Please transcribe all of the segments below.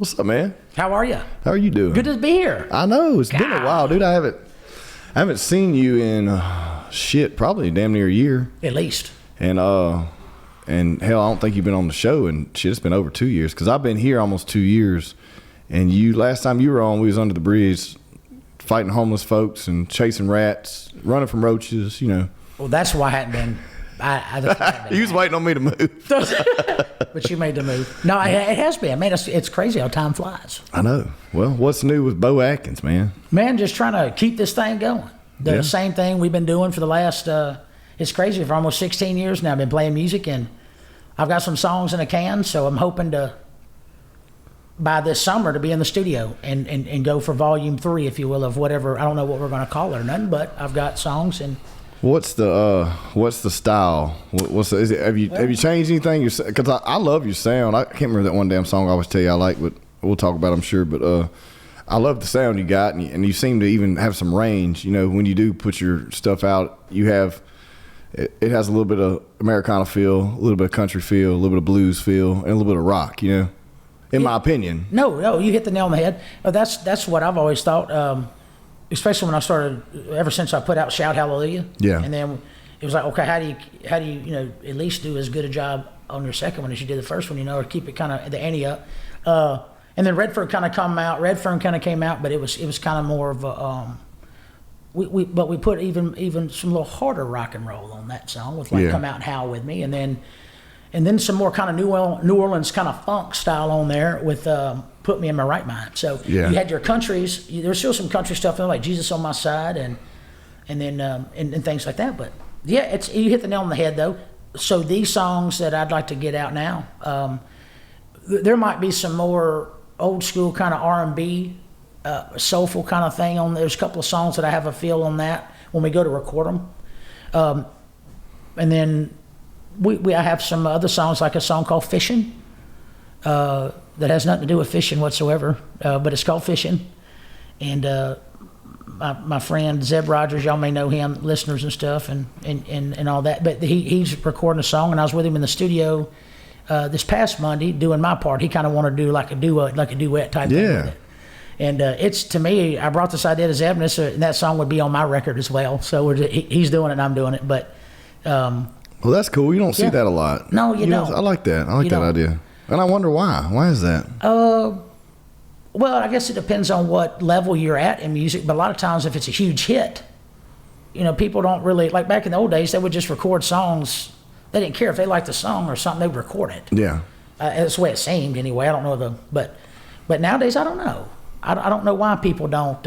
What's up, man? How are you? How are you doing? Good to be here. I know. It's been a while, dude. I haven't seen you in probably damn near a year. At least. And hell, I don't think you've been on the show and shit. It's been over 2 years because I've been here almost 2 years. And last time you were on, we was under the bridge fighting homeless folks and chasing rats, running from roaches. Well, that's why I hadn't been. You was waiting on me to move. But you made the move. No, it has been. Man, it's crazy how time flies. I know. Well, what's new with Beaux Atkins, man? Man, just trying to keep this thing going. The same thing we've been doing for the last, it's crazy, for almost 16 years now. I've been playing music, and I've got some songs in a can, so I'm hoping to, by this summer, to be in the studio and go for volume 3, if you will, of whatever. I don't know what we're going to call it or nothing, but I've got songs. And What's the style? Have you changed anything? Because I love your sound. I can't remember that one damn song I always tell you I like, but we'll talk about it, I'm sure. But I love the sound you got, and you seem to even have some range. When you do put your stuff out, you have it has a little bit of Americana feel, a little bit of country feel, a little bit of blues feel, and a little bit of rock. In my opinion. No, you hit the nail on the head. That's what I've always thought. Especially when I started, ever since I put out Shout Hallelujah. Yeah. And then it was like, okay, how do you at least do as good a job on your second one as you did the first one, or keep it kind of the ante up. And then Redfern kind of came out, but it was kind of more of a, we put even some little harder rock and roll on that song with Come Out and Howl With Me. And then some more kind of New Orleans kind of funk style on there with Put Me in My Right Mind. So you had your countries. There's still some country stuff in there, like Jesus on My Side and then and things like that. But yeah, you hit the nail on the head though. So these songs that I'd like to get out now, there might be some more old school kind of R&B, soulful kind of thing on. There's a couple of songs that I have a feel on that when we go to record them, and then. I have some other songs, like a song called Fishing, that has nothing to do with fishing whatsoever, but it's called Fishing. And my friend Zeb Rogers, y'all may know him, listeners and stuff, and all that. But he's recording a song, and I was with him in the studio this past Monday doing my part. He kind of wanted to do like a duet type thing with it. And it's, to me, I brought this idea to Zeb, and that song would be on my record as well. So he's doing it and I'm doing it. But well, that's cool. You don't see that a lot. No, you don't. I like that. I like that idea. And I wonder why. Why is that? Well, I guess it depends on what level you're at in music. But a lot of times, if it's a huge hit, people don't really, like back in the old days, they would just record songs. They didn't care if they liked the song or something, they would record it. Yeah. That's the way it seemed anyway. I don't know but nowadays, I don't know. I don't know why people don't.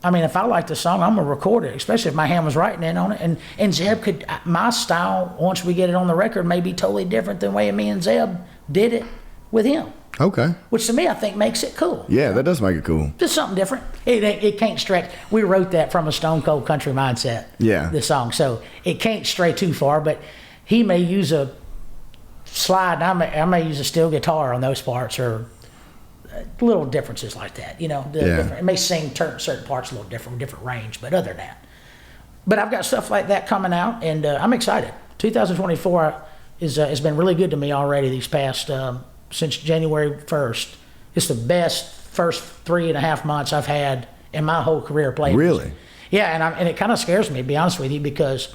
If I like the song, I'm going to record it, especially if my hand was writing in on it. And Zeb my style, once we get it on the record, may be totally different than the way me and Zeb did it with him. Okay. Which to me, I think makes it cool. Yeah, that does make it cool. Just something different. It can't stretch. We wrote that from a stone cold country mindset. Yeah. The song. So it can't stray too far, but he may use a slide, and I may use a steel guitar on those parts, or little differences like that, It may sing certain parts a little different range, but other than that. But I've got stuff like that coming out, and I'm excited. 2024 has been really good to me already these past, since January 1st. It's the best first 3.5 months I've had in my whole career playing. Really? Music. Yeah, and it kind of scares me, to be honest with you, because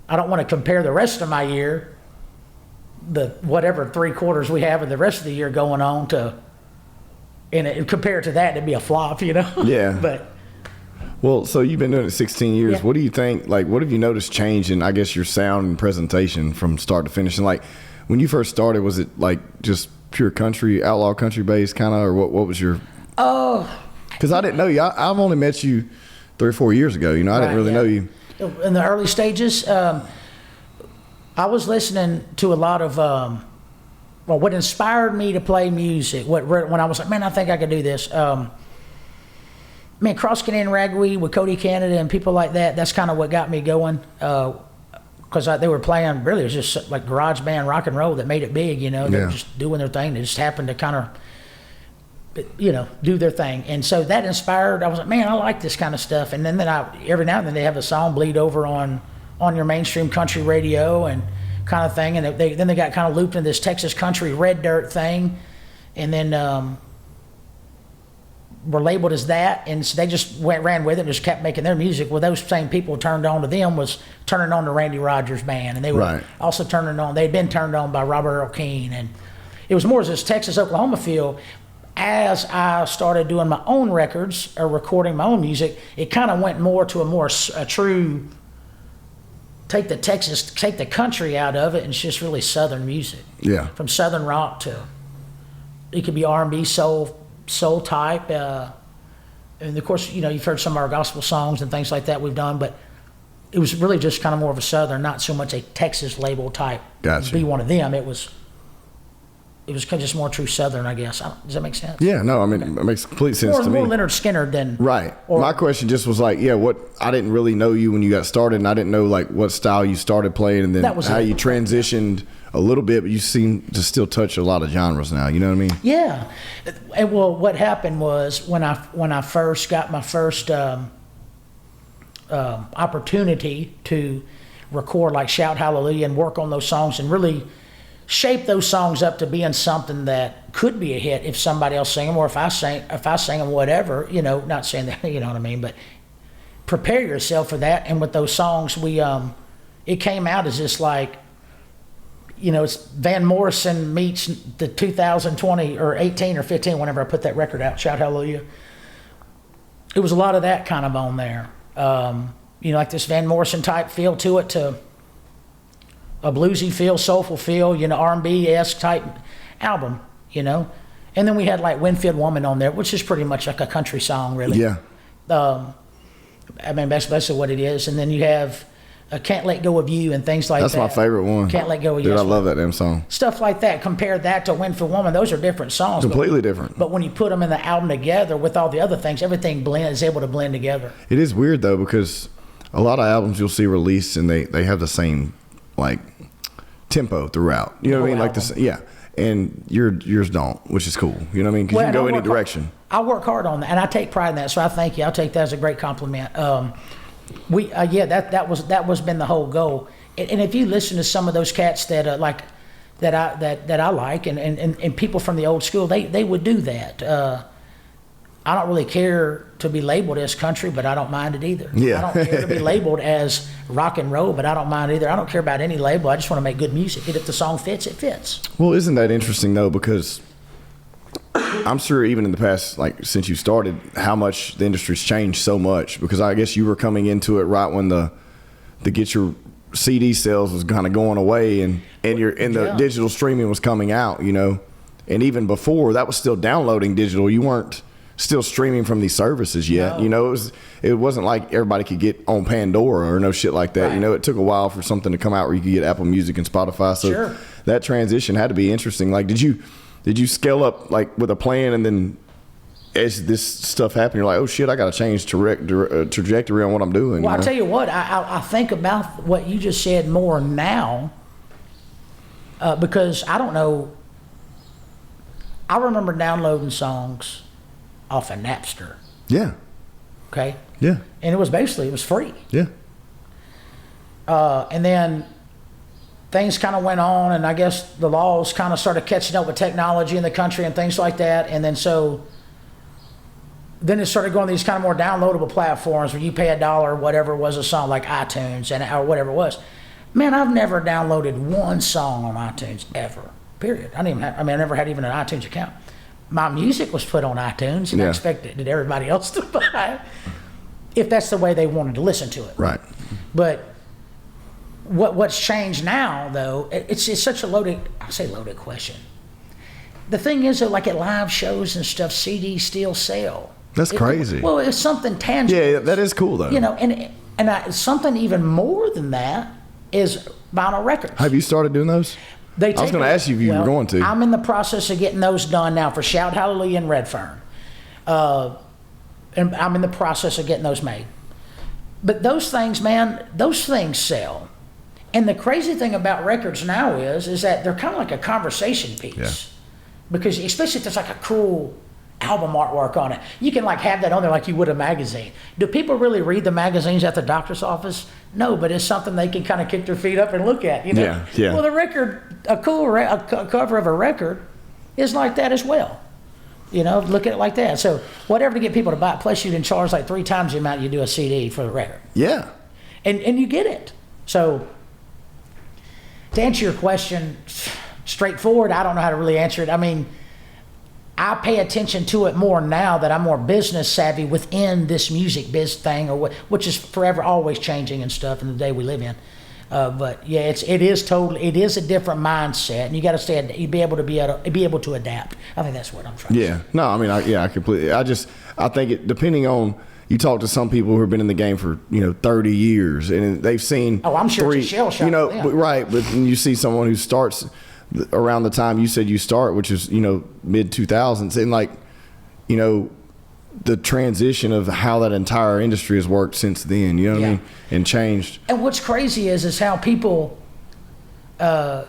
I don't want to compare the rest of my year, the whatever 3 quarters we have of the rest of the year going on, and compared to that, it'd be a flop, Yeah. But well, so you've been doing it 16 years. Yeah. What do you think? Like, what have you noticed change in, I guess, your sound and presentation from start to finish? And like, when you first started, was it like just pure country, outlaw country based kind of, or what was your? Oh. Because I didn't know you. I've only met you 3 or 4 years ago. I didn't really know you. In the early stages, I was listening to a lot of. What inspired me to play music, when I was like, man, I think I could do this. Cross Canadian Ragweed with Cody Canada and people like that, that's kind of what got me going. Because they were playing, really, it was just like garage band rock and roll that made it big, They were just doing their thing. They just happened to kind of, do their thing. And so that inspired, I was like, man, I like this kind of stuff. And then every now and then they have a song bleed over on your mainstream country radio and kind of thing, and then they got kind of looped in this Texas country red dirt thing, and then were labeled as that, and so they just ran with it and just kept making their music. Well, those same people turned on to them was turning on to Randy Rogers Band, and they were also turning on. They'd been turned on by Robert Earl Keen, and it was more as this Texas Oklahoma feel. As I started doing my own records or recording my own music, it kind of went more to a true take the country out of it, and it's just really Southern music. Yeah. From Southern rock to, it could be R&B, soul type. And of course, you've heard some of our gospel songs and things like that we've done, but it was really just kind of more of a Southern, not so much a Texas label type. Gotcha. Be one of them. It was kind of just more true Southern, I guess. Does that make sense? Yeah, no, I mean, it makes complete sense to me. More Leonard Skinner than... Right. My question just was like, I didn't really know you when you got started, and I didn't know, like, what style you started playing, and then how you transitioned a little bit, but you seem to still touch a lot of genres now, you know what I mean? Yeah. And, well, what happened was when I first got my first opportunity to record, like, Shout Hallelujah and work on those songs and really shape those songs up to being something that could be a hit if somebody else sang them, or if I sang them, whatever, not saying that, you know what I mean, but prepare yourself for that. And with those songs, it came out as just like, it's Van Morrison meets the 2020 or 18 or 15, whenever I put that record out, Shout Hallelujah. It was a lot of that kind of on there. Like this Van Morrison type feel to it, to a bluesy feel, soulful feel, R&B-esque type album, And then we had like Winfield Woman on there, which is pretty much like a country song, really. Yeah. I mean, that's basically what it is. And then you have Can't Let Go of You and things like that. That's my favorite one. Can't Let Go of You. Dude, I love that damn song. Stuff like that. Compare that to Winfield Woman. Those are different songs. Completely different. But when you put them in the album together with all the other things, everything is able to blend together. It is weird, though, because a lot of albums you'll see released, and they have the same, like, tempo throughout. You know what I mean? Like this, yeah. And yours don't, which is cool. You know what I mean? Because you can go any direction. I work hard on that, and I take pride in that. So I thank you. I'll take that as a great compliment. That was been the whole goal. And if you listen to some of those cats that I like, and people from the old school, they would do that. I don't really care to be labeled as country, but I don't mind it either. Yeah. I don't care to be labeled as rock and roll, but I don't mind either. I don't care about any label. I just want to make good music. And if the song fits, it fits. Well, isn't that interesting, though? Because I'm sure even in the past, like since you started, how much the industry's changed so much. Because I guess you were coming into it right when the get your CD sales was kind of going away, and the digital streaming was coming out, And even before, that was still downloading digital. You weren't still streaming from these services yet. No. It wasn't like everybody could get on Pandora or no shit like that. Right. It took a while for something to come out where you could get Apple Music and Spotify. So sure. That transition had to be interesting. Like, did you scale up like with a plan, and then as this stuff happened, you're like, oh shit, I got to change trajectory on what I'm doing. Well, I'll tell you what, I think about what you just said more now, because I don't know. I remember downloading songs off of Napster. Yeah. Okay. Yeah. And it was free. Yeah. And then things kind of went on, and I guess the laws kind of started catching up with technology in the country and things like that. And then then it started going to these kind of more downloadable platforms where you pay $1 or whatever it was a song, like iTunes or whatever it was. Man, I've never downloaded one song on iTunes ever. Period. I never had even an iTunes account. My music was put on iTunes, and I expected everybody else to buy it if that's the way they wanted to listen to it. Right. But what's changed now, though, it's such a loaded question. The thing is that, like at live shows and stuff, CDs still sell. That's crazy. Well, it's something tangible. Yeah, that is cool, though. Something even more than that is vinyl records. Have you started doing those? I was going to ask you if you were going to. I'm in the process of getting those done now for Shout Hallelujah and Redfern. And I'm in the process of getting those made. But those things, man, sell. And the crazy thing about records now is that they're kind of like a conversation piece. Yeah. Because especially if there's like a cool album artwork on it, you can like have that on there like you would a magazine. Do people really read the magazines at the doctor's office? No, but it's something they can kind of kick their feet up and look at, Yeah. Well, the record, a cover of a record is like that as well. You know, look at it like that. So whatever to get people to buy it, plus you can charge like 3 times the amount you do a CD for the record. Yeah. And you get it. So to answer your question straightforward, I don't know how to really answer it. I mean, I pay attention to it more now that I'm more business savvy within this music biz thing, which is forever always changing and stuff in the day we live in. But yeah, it is a different mindset, and you got to be able to adapt. I think that's what I'm trying to say. No, I mean, I completely. I think it, depending on, you talk to some people who have been in the game for 30 years, and they've seen. Oh, I'm sure it's a shell shock. Right? But then you see someone who starts around the time you said you start, which is mid 2000s, and like the transition of how that entire industry has worked since then, what I mean, and changed. And what's crazy is how people, not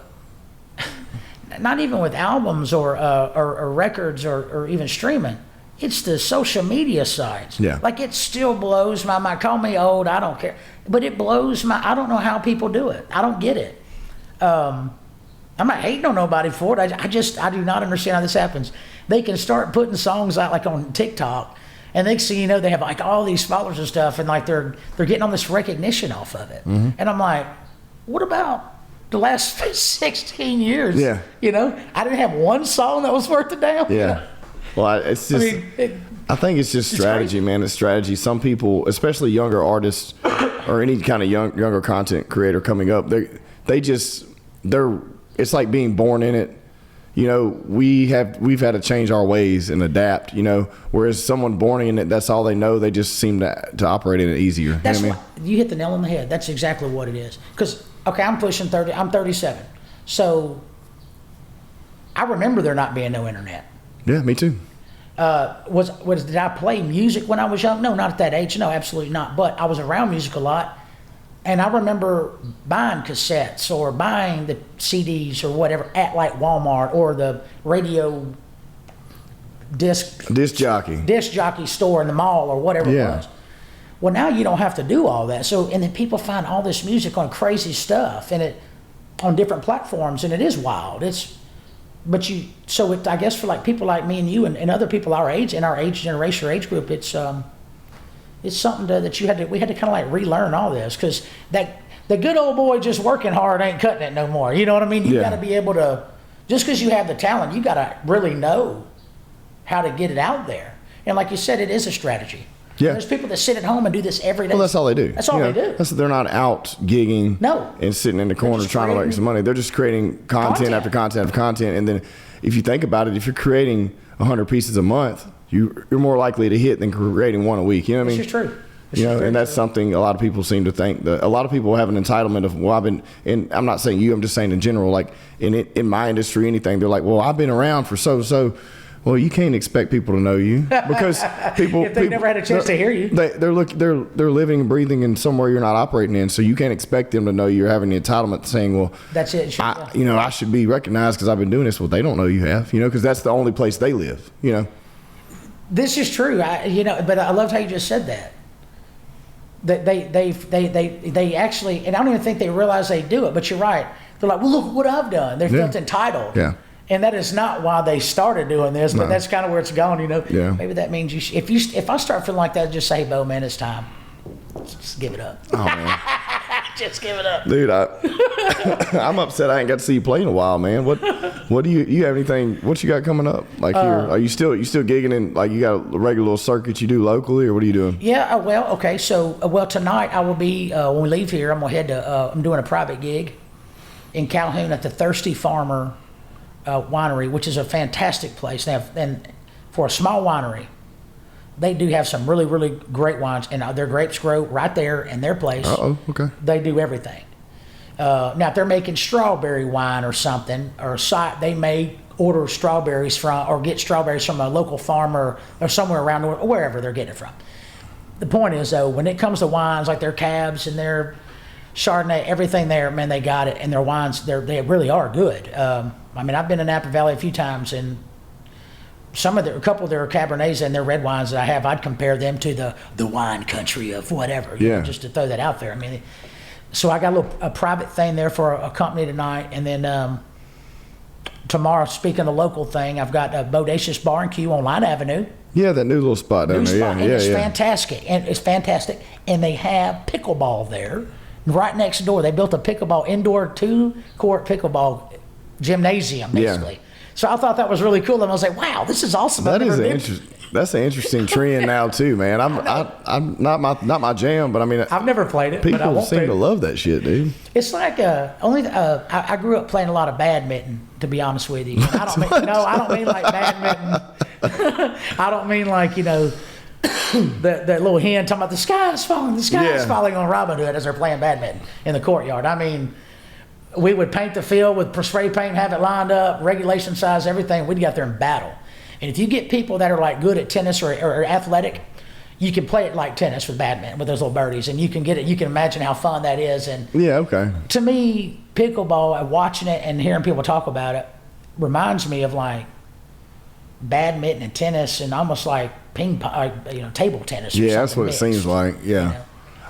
even with albums or records or even streaming, it's the social media sites. Yeah. Like, it still blows my mind. Call me old, I don't care, but it blows I don't know how people do it. I don't get it. I'm not hating on nobody for it. I do not understand how this happens. They can start putting songs out like on TikTok, and next thing you know, they have like all these followers and stuff, and like they're getting all this recognition off of it. Mm-hmm. And I'm like, what about the last 16 years? Yeah. I didn't have one song that was worth a damn. Yeah. Well, it's just. I think it's just strategy, man. It's strategy. Some people, especially younger artists or any kind of younger content creator coming up, it's like being born in it. We've had to change our ways and adapt, whereas someone born in it, that's all they know. They just seem to operate in it easier. That's you hit the nail on the head. That's exactly what it is. Because, okay, I'm pushing 30, I'm 37. So I remember there not being no internet. Yeah, me too. Did I play music when I was young? No, not at that age. No, absolutely not. But I was around music a lot. And I remember buying cassettes or buying the CDs or whatever at like Walmart or the radio disc jockey store in the mall or whatever it was. Well, now you don't have to do all that. So, and then people find all this music on crazy stuff and on different platforms, and it is wild. I guess for like people like me and you and other people our age, in our age generation or age group, it's something that we had to kind of like relearn all this, because the good old boy just working hard ain't cutting it no more. You know what I mean? You got to be able to, just because you have the talent, you got to really know how to get it out there. And like you said, it is a strategy. Yeah. There's people that sit at home and do this every day. Well, that's all they do. That's all they do. They're not out gigging and sitting in the corner trying to make some money. They're just creating content after content after content. And then if you think about it, if you're creating 100 pieces a month, you're more likely to hit than creating one a week. You know what I mean? This is true. And that's something a lot of people seem to think. That a lot of people have an entitlement of, well, and I'm not saying you, I'm just saying in general, like in my industry, anything, they're like, well, I've been around for so. Well, you can't expect people to know you, because people if they never had a chance to hear you, they're living and breathing in somewhere you're not operating in, so you can't expect them to know you're having the entitlement saying, well, that's it. I should be recognized because I've been doing this. Well, they don't know you have, because that's the only place they live. This is true. But I loved how you just said that. That they actually, and I don't even think they realize they do it. But you're right. They're like, well, look what I've done. They felt entitled. Yeah. And that is not why they started doing this, but that's kind of where it's gone. Yeah. Maybe that means if I start feeling like that, just say, Beau, man, it's time. Just give it up. Oh, man. Just give it up. Dude, I'm upset I ain't got to see you play in a while, man. What do you have anything, what you got coming up? Like, are you still gigging in, like, you got a regular little circuit you do locally, or what are you doing? Yeah, okay. So, tonight I will be, when we leave here, I'm going to head to, I'm doing a private gig in Calhoun at the Thirsty Farmer Winery, which is a fantastic place. And for a small winery, they do have some really, really great wines, and their grapes grow right there in their place. Oh, okay. They do everything. Now, if they're making strawberry wine or something, they may order strawberries from, or get strawberries from a local farmer or somewhere around or wherever they're getting it from. The point is, though, when it comes to wines, like their Cabs and their Chardonnay, everything there, man, they got it. And their wines, they really are good. I've been in Napa Valley a few times, and a couple of their Cabernets and their red wines that I have, I'd compare them to the wine country of whatever, just to throw that out there. So I got a private thing there for a company tonight, and then tomorrow, speaking of the local thing, I've got a Bodacious Bar and Q on Line Avenue. Yeah, that new little spot down there. And it's fantastic. And they have pickleball there. Right next door, they built a pickleball indoor 2-court pickleball gymnasium, basically. Yeah. So I thought that was really cool. And I was like, wow, this is awesome. That's an interesting trend now too, man. I'm not my jam, but I mean, I've never played it. People but I won't seem to love that shit, dude. It's like I grew up playing a lot of badminton, to be honest with you. I don't mean like badminton. I don't mean like that little hen talking about the sky is falling on Robin Hood as they're playing badminton in the courtyard. I mean, we would paint the field with spray paint, have it lined up, regulation size, everything. We'd get out there and battle. And if you get people that are like good at tennis or athletic, you can play it like tennis with badminton with those little birdies, and you can get it. You can imagine how fun that is. And to me, pickleball, watching it and hearing people talk about it, reminds me of like badminton and tennis, and almost like ping pong, table tennis. Yeah, that's what mixed. It seems like. Yeah,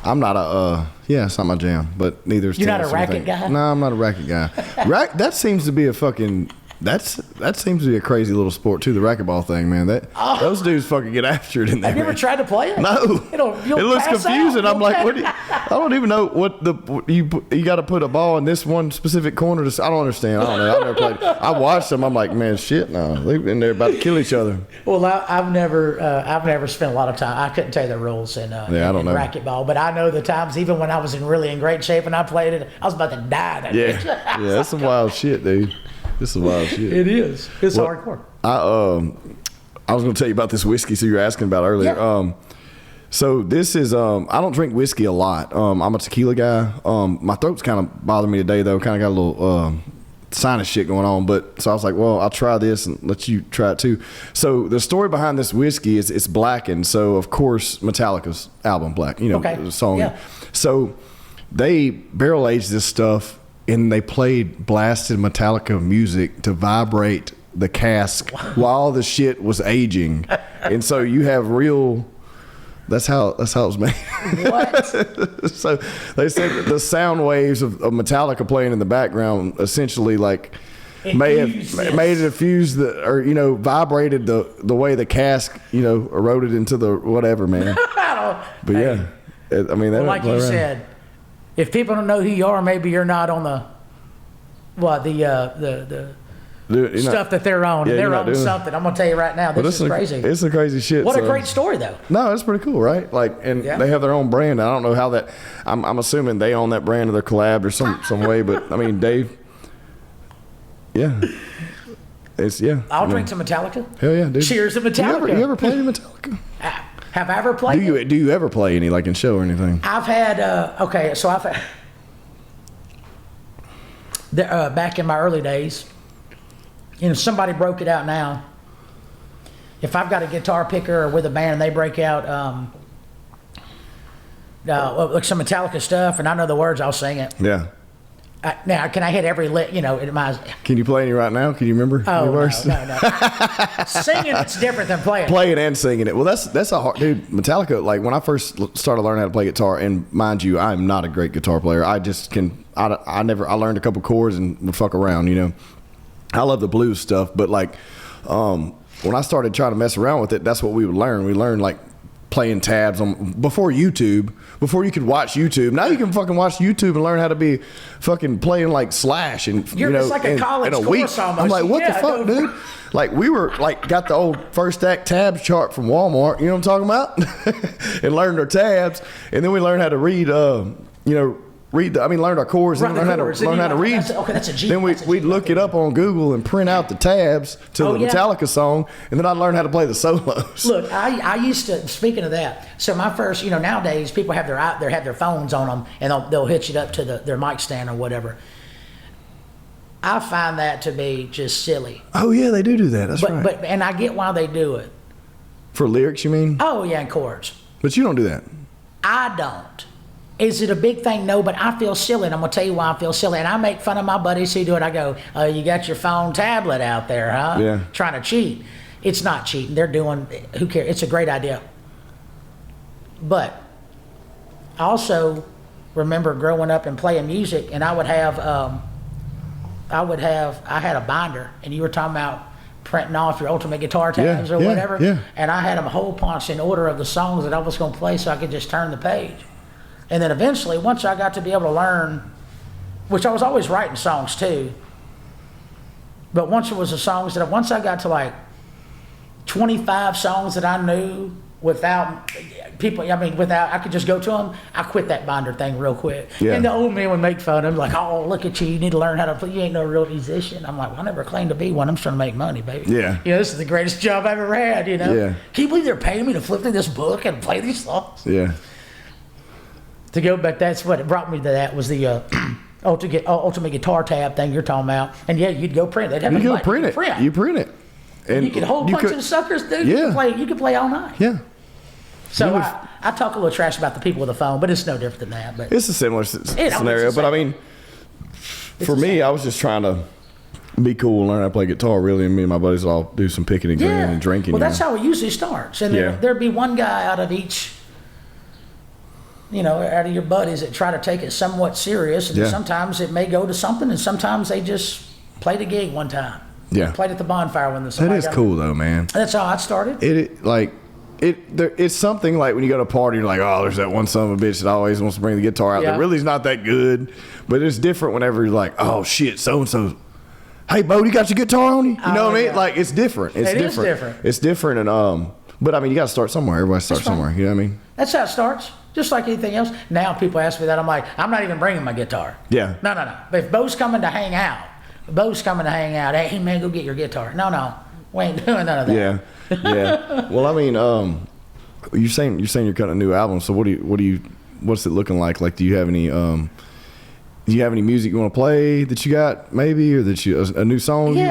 I'm not it's not my jam, but neither is. You're not a racket guy. No, I'm not a racket guy. That seems to be a fucking. That seems to be a crazy little sport too. The racquetball thing, man. Those dudes fucking get after it in there. Have you ever tried to play it? No. It looks confusing. I'm like, I don't even know what you got to put a ball in this one specific corner. I don't understand. I don't know. I've never played. I watched them. I'm like, man, shit. No, they've in there about to kill each other. Well, I've never spent a lot of time. I couldn't tell you the rules in I don't know racquetball, but I know the times. Even when I was in great shape and I played it, I was about to die. Yeah, that's some wild shit, dude. This is wild shit. It is. It's hardcore. I was going to tell you about this whiskey. So you were asking about earlier. Yeah. So this is I don't drink whiskey a lot. I'm a tequila guy. My throat's kind of bothering me today though. Kind of got a little sinus shit going on. But so I was like, well, I'll try this and let you try it too. So the story behind this whiskey is it's blackened. So of course Metallica's album Black. The song. Yeah. So they barrel aged this stuff. And they played blasted Metallica music to vibrate the cask while the shit was aging. And so you have real. That's how it was made. What? So they said the sound waves of Metallica playing in the background essentially like may have infused vibrated the way the cask eroded into the whatever, man. But yeah, I mean that. Like you said. If people don't know who you are, maybe you're not on the stuff that they're on. They're on something. I'm gonna tell you right now, this is crazy. It's a crazy shit. What a great story, though. No, it's pretty cool, right? Like, and they have their own brand. I don't know how that. I'm assuming they own that brand or they're collabed or some way. But I mean, Dave. Yeah. I'll drink some Metallica. Hell yeah, dude. Cheers to Metallica. You ever played Metallica? Have I ever played? Do you ever play any like in show or anything? I've had back in my early days, somebody broke it out now. If I've got a guitar picker or with a band and they break out like some Metallica stuff and I know the words, I'll sing it. Yeah. Now, can I hit every lick? Can you play any right now? Can you remember? Oh, no. Singing, it's different than playing. Playing and singing it. Well, that's a hard, dude. Metallica. Like when I first started learning how to play guitar, and mind you, I'm not a great guitar player. I just can. I learned a couple chords and would fuck around. I love the blues stuff, but like when I started trying to mess around with it, that's what we would learn. We learned like playing tabs on before you could watch YouTube. Now you can fucking watch YouTube and learn how to be fucking playing like Slash and it's like a college in a course week. almost. I'm like, what the fuck, dude? Like we were like got the old first act tabs chart from Walmart, you know what I'm talking about? And learned our tabs, and then we learned how to read learned our chords, and learned how to read. That's a G. Then we'd look it up on Google and print out the tabs to the Metallica song, and then I'd learn how to play the solos. Look, I used to. Speaking of that, so my first, nowadays people have their phones on them, and they'll hitch it up to their mic stand or whatever. I find that to be just silly. Oh yeah, they do that. That's right. But I get why they do it. For lyrics, you mean? Oh yeah, and chords. But you don't do that. I don't. Is it a big thing? No, but I feel silly, and I'm going to tell you why I feel silly. And I make fun of my buddies who do it. I go, you got your phone tablet out there, huh? Yeah. Trying to cheat. It's not cheating. They're doing, who cares? It's a great idea. But I also remember growing up and playing music, and I would have I had a binder, and you were talking about printing off your ultimate guitar tabs or whatever. Yeah. And I had them a whole bunch in order of the songs that I was going to play, so I could just turn the page. And then eventually, once I got to be able to learn, which I was always writing songs too, but once I got to like 25 songs that I knew without I could just go to them, I quit that binder thing real quick. Yeah. And the old man would make fun of me, like, oh, look at you, you need to learn how to play, you ain't no real musician. I'm like, well, I never claimed to be one, I'm just trying to make money, baby. Yeah. This is the greatest job I've ever had, Yeah. Can you believe they're paying me to flip through this book and play these songs? Yeah. To go back, that's what it brought me to that, was the ultimate guitar tab thing you're talking about. And yeah, you'd go print it. You go print it. You print it. And you could hold a bunch of the suckers, dude. Yeah. You could play all night. Yeah. So I talk a little trash about the people with the phone, but it's no different than that. But it's a similar scenario. But I mean, for me, I was just trying to be cool and learn how to play guitar, really. And me and my buddies all do some picking and grinning and drinking. Well, that's how it usually starts. And there'd be one guy out of each, out of your buddies that try to take it somewhat serious. And sometimes it may go to something, and sometimes they just played a gig one time. Yeah. Played at the bonfire when that is cool, though, man. That's how I started. It's something like when you go to a party, you're like, oh, there's that one son of a bitch that always wants to bring the guitar out. That really is not that good, but it's different whenever you're like, oh shit, so and so. Hey, Bo, you got your guitar on you? You know what I mean? Like, it's different. It's different. It's different, and but I mean, you got to start somewhere. Everybody starts somewhere. You know what I mean? That's how it starts. Just like anything else. Now people ask me that, I'm like, I'm not even bringing my guitar. Yeah. No. But if Bo's coming to hang out, hey man, go get your guitar. No, we ain't doing none of that. Yeah. Well, I mean, you're saying you're cutting a new album. So what's it looking like? Like, do you have any music you want to play that you got maybe, or that a new song you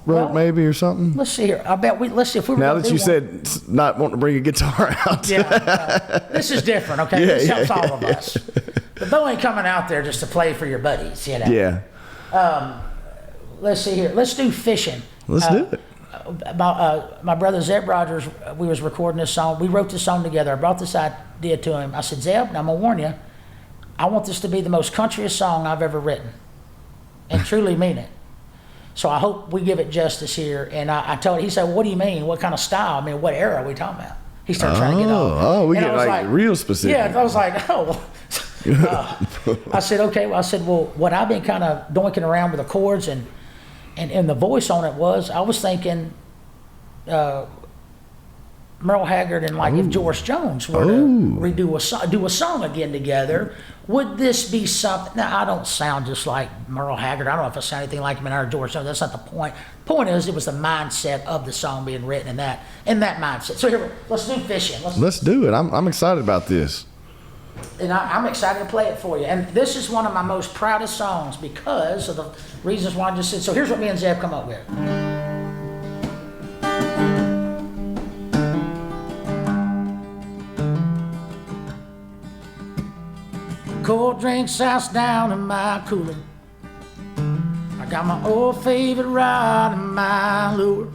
wrote maybe, or something? Let's see here. I bet let's see if we were now that you said not wanting to bring a guitar out. Yeah. This is different. Okay. This helps all of us. But Bo ain't coming out there just to play for your buddies. Yeah. Let's see here. Let's do Fishing. Let's do it. My brother Zeb Rogers, we was recording this song. We wrote this song together. I brought this idea to him. I said, Zeb, now I'm going to warn you, I want this to be the most countryest song I've ever written, and truly mean it. So I hope we give it justice here. And I told him, he said, what do you mean? What kind of style? I mean, what era are we talking about? He started trying to get on. Oh, we get like real specific. Yeah, I was like, I said, okay. Well, what I've been kind of doinking around with the chords and the voice on it was, I was thinking Merle Haggard and like if George Jones were to do a song again together, would this be something? Now, I don't sound just like Merle Haggard. I don't know if I sound anything like him in our George Jones. That's not the point. The point is, it was the mindset of the song being written in that mindset. So here, let's do Fishing. Let's do it. I'm excited about this. And I'm excited to play it for you. And this is one of my most proudest songs because of the reasons why I just said. So here's what me and Zeb come up with. Cold drink sauce down in my cooler. I got my old favorite rod and my lure.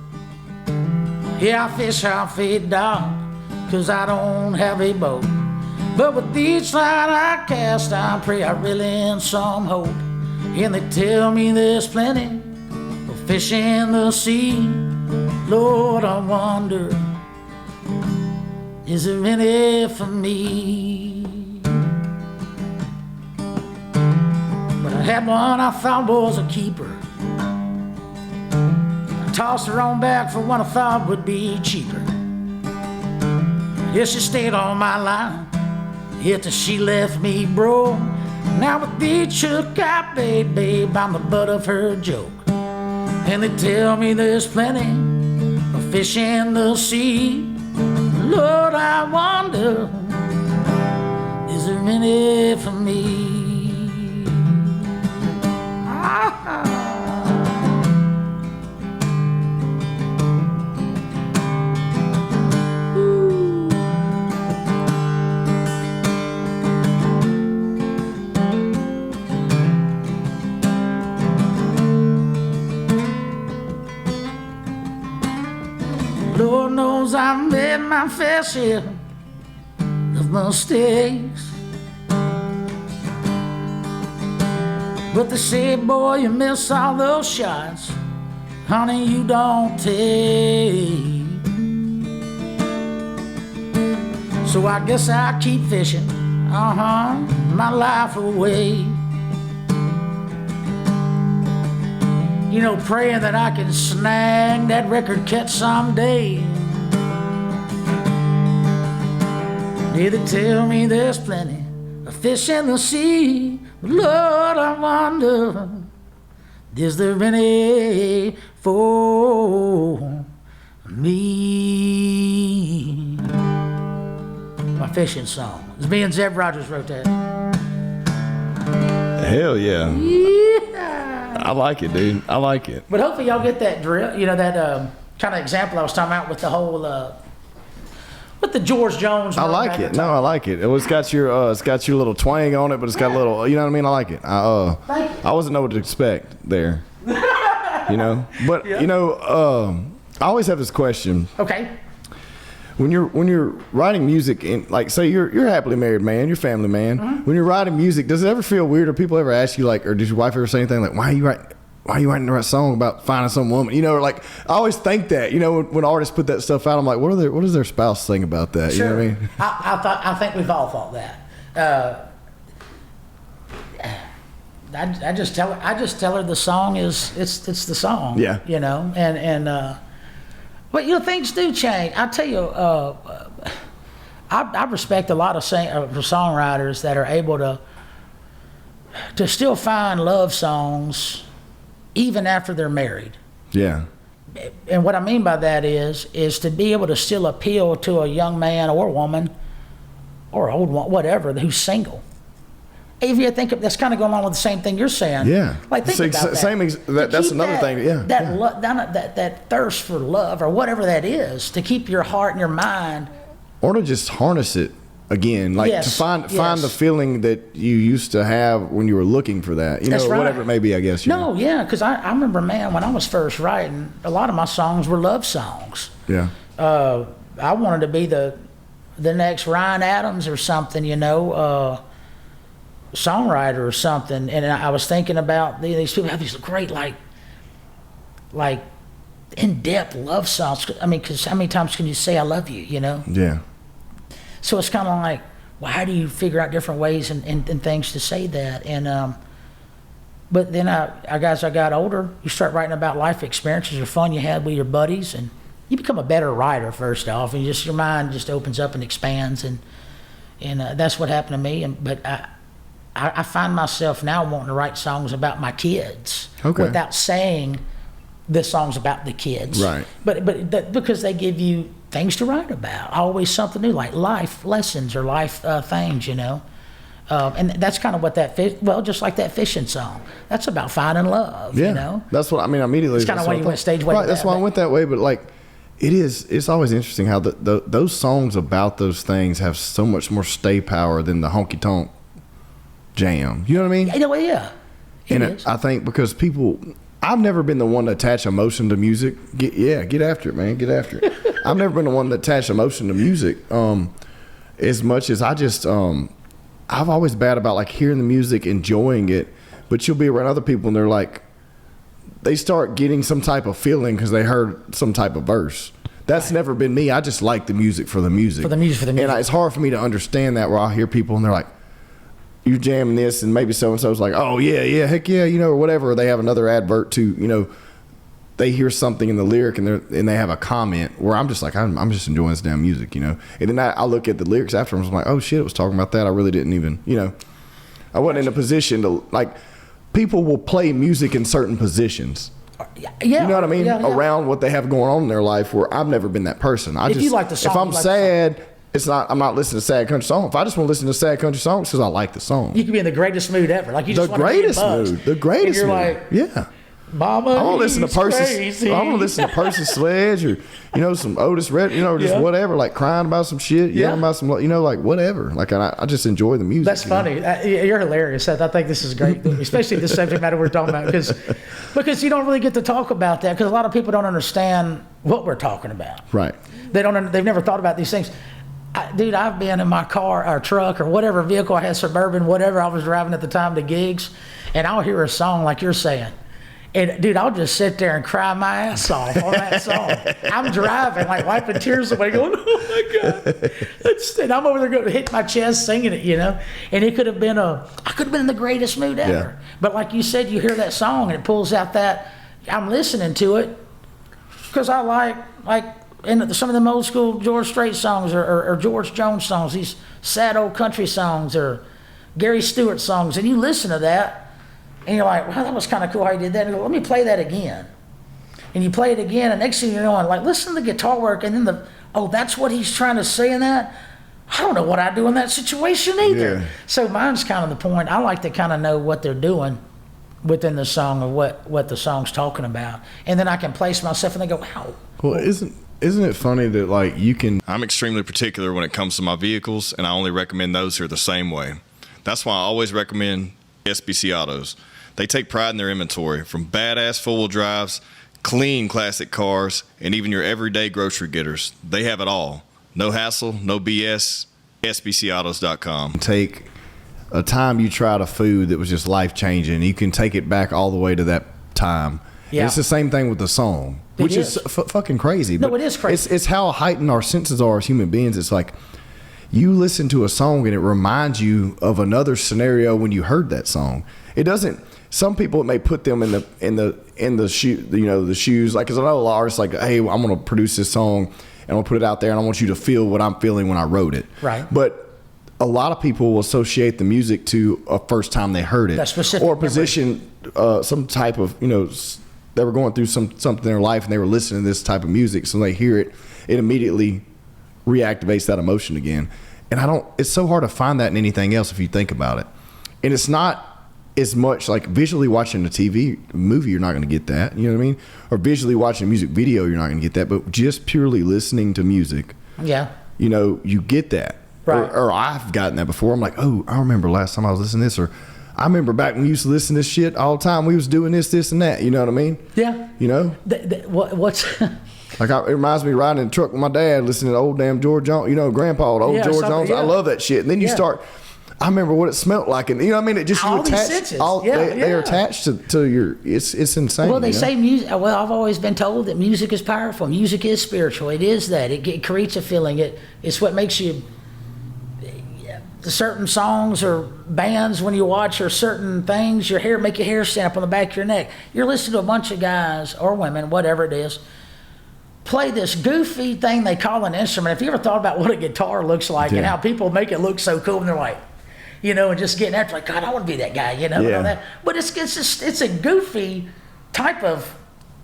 Yeah, I fish out fade dog, 'cause I don't have a boat. But with each line I cast, I pray I reel in some hope. And they tell me there's plenty of fish in the sea. Lord, I wonder, is there any for me? But I had one I thought was a keeper. I tossed her on back for one I thought would be cheaper. Yeah, she stayed on my line, yet she left me broke. Now with each hook I paid, babe, I'm the butt of her joke. And they tell me there's plenty of fish in the sea. Lord, I wonder, is there any for me? Lord knows I've made my fair share of mistakes. But they say, boy, you miss all those shots. Honey, you don't take. So I guess I keep fishing, my life away. You know, praying that I can snag that record catch someday. Yeah, they tell me there's plenty of fish in the sea, but Lord, I wonder, is there any for me? My fishing song. It's me and Zeb Rogers wrote that. Hell yeah. Yeah. I like it, dude. I like it. But hopefully y'all get that drill, you know, that kind of example I was talking about with the whole, with the George Jones. I like it. No, I like it. It's got your little twang on it, but it's got a little, you know what I mean? I like it. I wasn't know what to expect there. You know? But, you know, I always have this question. Okay. When you're writing music, in, like, say you're a happily married man, you're a family man. Mm-hmm. When you're writing music, does it ever feel weird, or people ever ask you, like, or does your wife ever say anything like, why are you writing the right song about finding some woman? You know, or like, I always think that, you know, when artists put that stuff out, I'm like, what does their spouse think about that? Sure. You know what I mean? I think we've all thought that. I just tell her the song is it's the song. Yeah. You know, and but you know, things do change. I tell you, I respect a lot of songwriters that are able to still find love songs even after they're married. Yeah. And what I mean by that is to be able to still appeal to a young man or woman or old one, whatever, who's single. If you think that's kind of going along with the same thing you're saying. Yeah. Like, think about that. That's another thing. Yeah. That thirst for love or whatever that is, to keep your heart and your mind. Or to just harness it again, like to find the feeling that you used to have when you were looking for that. You know, right. Whatever it may be, I guess. Yeah, because I remember, man, when I was first writing, a lot of my songs were love songs. Yeah. I wanted to be the next Ryan Adams or something, you know. Songwriter or something, and I was thinking about these people have these great like in-depth love songs. I mean, because how many times can you say I love you, you know? Yeah. So it's kind of like, well, how do you figure out different ways and things to say that? And but then as I got older, you start writing about life experiences or fun you had with your buddies, and you become a better writer first off, and your mind just opens up and expands, and that's what happened to me. But I find myself now wanting to write songs about my kids without saying this song's about the kids. Right. But because they give you things to write about, always something new, like life lessons or life things, you know. And that's kind of what just like that fishing song. That's about finding love, you know. That's what I mean. Immediately. It's kind of why you went stage way. Right. That's why I went that way. But like, it's always interesting how those songs about those things have so much more stay power than the honky tonk jam. You know what I mean? Yeah. I think because I've never been the one to attach emotion to music. Get after it, man. Get after it. I've never been the one to attach emotion to music. As much as I just, I've always bad about like hearing the music, enjoying it, but you'll be around other people and they're like, they start getting some type of feeling because they heard some type of verse. That's never been me. I just like the music for the music. And it's hard for me to understand that, where I'll hear people and they're like, you're jamming this, and maybe so-and-so's like, oh, yeah, heck yeah, you know, or whatever. Or they have another advert to, you know, they hear something in the lyric and they have a comment where I'm just like, I'm just enjoying this damn music, you know. And then I look at the lyrics afterwards, I'm like, oh, shit, it was talking about that. I really didn't even, you know. I wasn't in a position to, like, people will play music in certain positions. Yeah, you know what I mean? Yeah. Around what they have going on in their life, where I've never been that person. You like the song, if I'm sad, I'm not listening to sad country songs. If I just want to listen to sad country songs because I like the song. You can be in the greatest mood ever. Like you just want to be in buzz. The greatest mood. Like, yeah. Mama, I want to listen to Percy Sledge, or, you know, some Otis Red, you know, or just whatever, like crying about some shit, yelling about some, you know, like whatever. Like I just enjoy the music. That's funny. You're hilarious, Seth. I think this is great, especially the subject matter we're talking about, because you don't really get to talk about that, because a lot of people don't understand what we're talking about. Right. They've never thought about these things. Dude, I've been in my car or truck or whatever vehicle I had, Suburban, whatever I was driving at the time to gigs, and I'll hear a song like you're saying. And dude, I'll just sit there and cry my ass off on that song. I'm driving, like wiping tears away, going, "Oh my God!" And I'm over there going to hit my chest singing it, And it could have been I could have been in the greatest mood ever. Yeah. But like you said, you hear that song and it pulls out that. I'm listening to it because I like some of them old school George Strait songs or George Jones songs, these sad old country songs or Gary Stewart songs, and you listen to that. And you're like, wow, that was kind of cool how you did that. And you go, let me play that again. And you play it again, and next thing you know, I'm like, listen to the guitar work, and then that's what he's trying to say in that? I don't know what I'd do in that situation either. Yeah. So mine's kind of the point. I like to kind of know what they're doing within the song or what the song's talking about. And then I can place myself and they go, wow. Well, isn't it funny that like you can... I'm extremely particular when it comes to my vehicles, and I only recommend those who are the same way. That's why I always recommend SBC Autos. They take pride in their inventory, from badass four-wheel drives, clean classic cars, and even your everyday grocery getters. They have it all. No hassle, no BS, sbcautos.com. Take a time you tried a food that was just life-changing. You can take it back all the way to that time. Yeah. It's the same thing with the song, which is fucking crazy. No, it is crazy. It's how heightened our senses are as human beings. It's like you listen to a song and it reminds you of another scenario when you heard that song. It doesn't... Some people, it may put them in the shoes. Like, 'cause I know a lot of artists like, hey, I'm going to produce this song and I'm going to put it out there and I want you to feel what I'm feeling when I wrote it. Right. But a lot of people will associate the music to a first time they heard it. That specific or position some type of, they were going through something in their life and they were listening to this type of music. So when they hear it, it immediately reactivates that emotion again. And it's so hard to find that in anything else if you think about it. And it's not as much like visually watching a TV movie, you're not going to get that, you know what I mean? Or visually watching a music video, you're not going to get that. But just purely listening to music, yeah, you get that. Right. Or I've gotten that before. I'm like, oh, I remember last time I was listening to this, or I remember back when we used to listen to this shit all the time. We was doing this, and that. You know what I mean? Yeah. What's like it reminds me riding in the truck with my dad, listening to old damn George Jones. Grandpa, old George Jones. Yeah. I love that shit. And then you start. I remember what it smelled like, and it just all these senses. They're attached to your. It's insane. Well, they say music. Well, I've always been told that music is powerful. Music is spiritual. It is that. It creates a feeling. It's what makes you. Certain songs or bands when you watch, or certain things, make your hair stand up on the back of your neck. You're listening to a bunch of guys or women, whatever it is, play this goofy thing they call an instrument. Have you ever thought about what a guitar looks like and how people make it look so cool? And they're like, and just getting after, like, God, I want to be that guy, and all that. But it's a goofy type of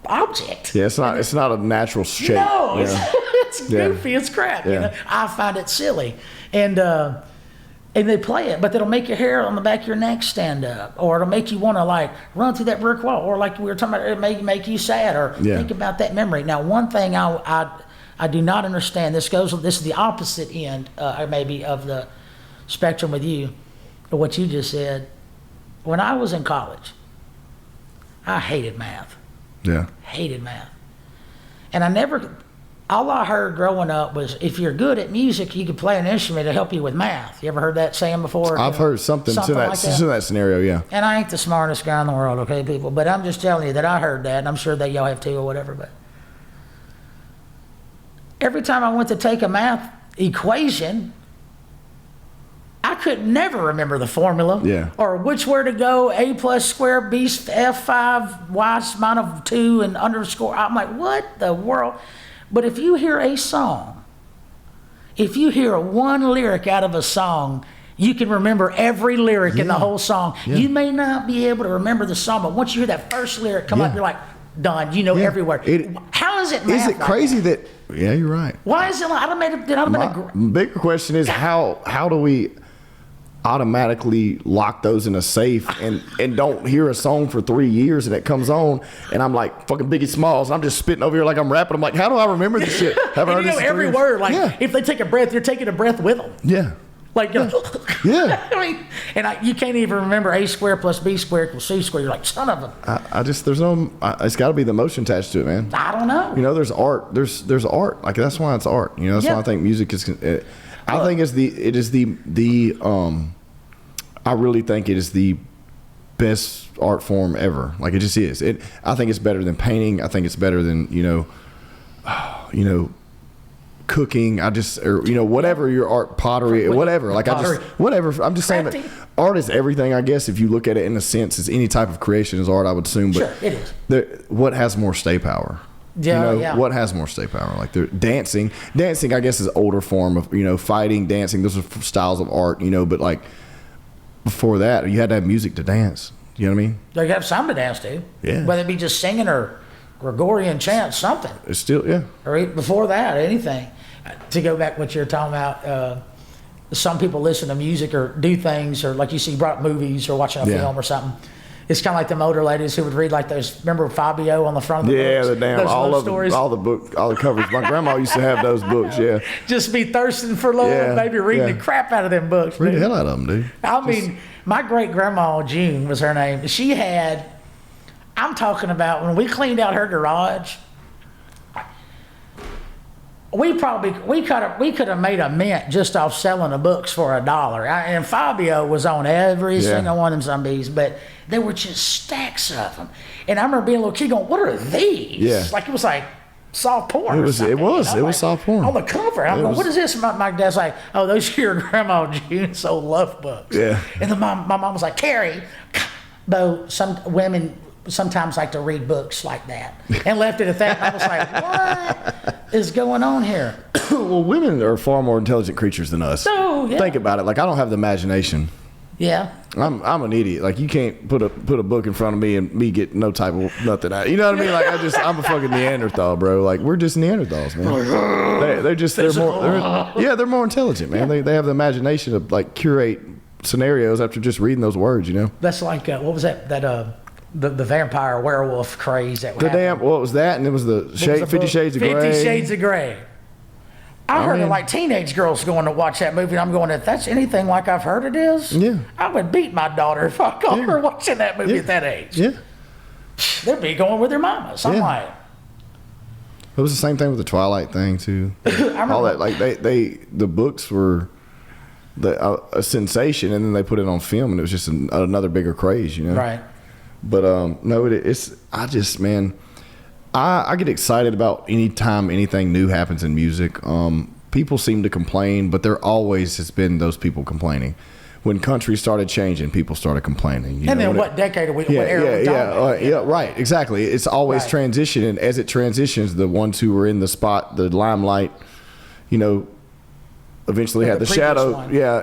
object. Yeah, it's not a natural shape. No, it's goofy. It's crap. Yeah. I find it silly, and they play it, but it'll make your hair on the back of your neck stand up, or it'll make you want to like run through that brick wall, or like we were talking about, it may make you sad, or think about that memory. Now, one thing I do not understand. This is the opposite end, maybe of the spectrum with you. What you just said. When I was in college, I hated math. Yeah. Hated math. And all I heard growing up was, if you're good at music, you can play an instrument to help you with math. You ever heard that saying before? I've heard something to that scenario, yeah. And I ain't the smartest guy in the world, okay, people? But I'm just telling you that I heard that, and I'm sure that y'all have too or whatever. But every time I went to take a math equation, I could never remember the formula. Yeah. Or which where to go, A plus square, B F5, Y amount of 2 and underscore. I'm like, what the world? But if you hear a song, if you hear one lyric out of a song, you can remember every lyric in the whole song. Yeah. You may not be able to remember the song, but once you hear that first lyric come up, you're like, done. Every word. How is it math? Is it crazy that? Yeah, you're right. Why is it? Bigger question is how do we automatically lock those in a safe and don't hear a song for 3 years and it comes on and I'm like fucking Biggie Smalls and I'm just spitting over here like I'm rapping. I'm like, how do I remember this shit? Haven't heard this every word. Like if they take a breath, you're taking a breath with them. Yeah. Like, yeah. I mean, you can't even remember A squared plus B squared equals C squared. You're like, son of a. It's got to be the emotion attached to it, man. I don't know. There's art. There's art. Like, that's why it's art. That's why I think music is. I think I really think it is the best art form ever. Like, it just is. I think it's better than painting. I think it's better than, cooking. Whatever your art, pottery, whatever. Like, whatever. I'm just saying that art is everything, I guess, if you look at it in a sense. It's any type of creation is art, I would assume. But sure, it is. What has more stay power? What has more stay power? Like, dancing, I guess, is an older form of, fighting, dancing. Those are styles of art, but like before that, you had to have music to dance. You know what I mean? You have something to dance to. Yeah. Whether it be just singing or Gregorian chant, something. It's still, yeah. Or even before that, anything. To go back what you're talking about, some people listen to music or do things, or like you see, brought movies or watching a film or something. It's kind of like the older ladies who would read like those. Remember Fabio on the front of the books? The damn all of stories? All the covers. My grandma used to have those books. Yeah, just be thirsting for love, maybe reading the crap out of them books. Read the hell out of them, dude. I mean, my great grandma June was her name. She had. I'm talking about when we cleaned out her garage. We could have made a mint just off selling the books for $1. And Fabio was on every single one of them zombies, but there were just stacks of them. And I remember being a little kid going, "What are these?" Yeah. Like it was like soft porn. It was like, soft porn on the cover. I'm going, "What is this?" My dad's like, "Oh, those are your grandma June's old love books." Yeah. And then my mom was like, "Carrie," though some women sometimes like to read books like that, and left it at that. And I was like, what is going on here? Well, women are far more intelligent creatures than us. So, yeah. Think about it. Like, I don't have the imagination. Yeah. I'm an idiot. Like, you can't put a book in front of me and me get no type of nothing out. You know what I mean? Like, I'm a fucking Neanderthal, bro. Like, we're just Neanderthals, man. They're more intelligent, man. They have the imagination to like curate scenarios after just reading those words, That's like what was that the vampire werewolf craze that what was that? And it was the 50 Shades of Grey. 50 Shades of Grey. I heard of like teenage girls going to watch that movie, and I'm going, if that's anything like I've heard it is, I would beat my daughter if I caught her watching that movie at that age. Yeah. They'd be going with their mamas. I'm like. It was the same thing with the Twilight thing, too. All that, like, the books were a sensation, and then they put it on film, and it was just another bigger craze, Right. But I get excited about any time anything new happens in music. People seem to complain, but there always has been those people complaining. When country started changing, people started complaining. And then what decade are we? What era right, exactly. It's always transition, and as it transitions, the ones who were in the spot, the limelight, eventually had the shadow,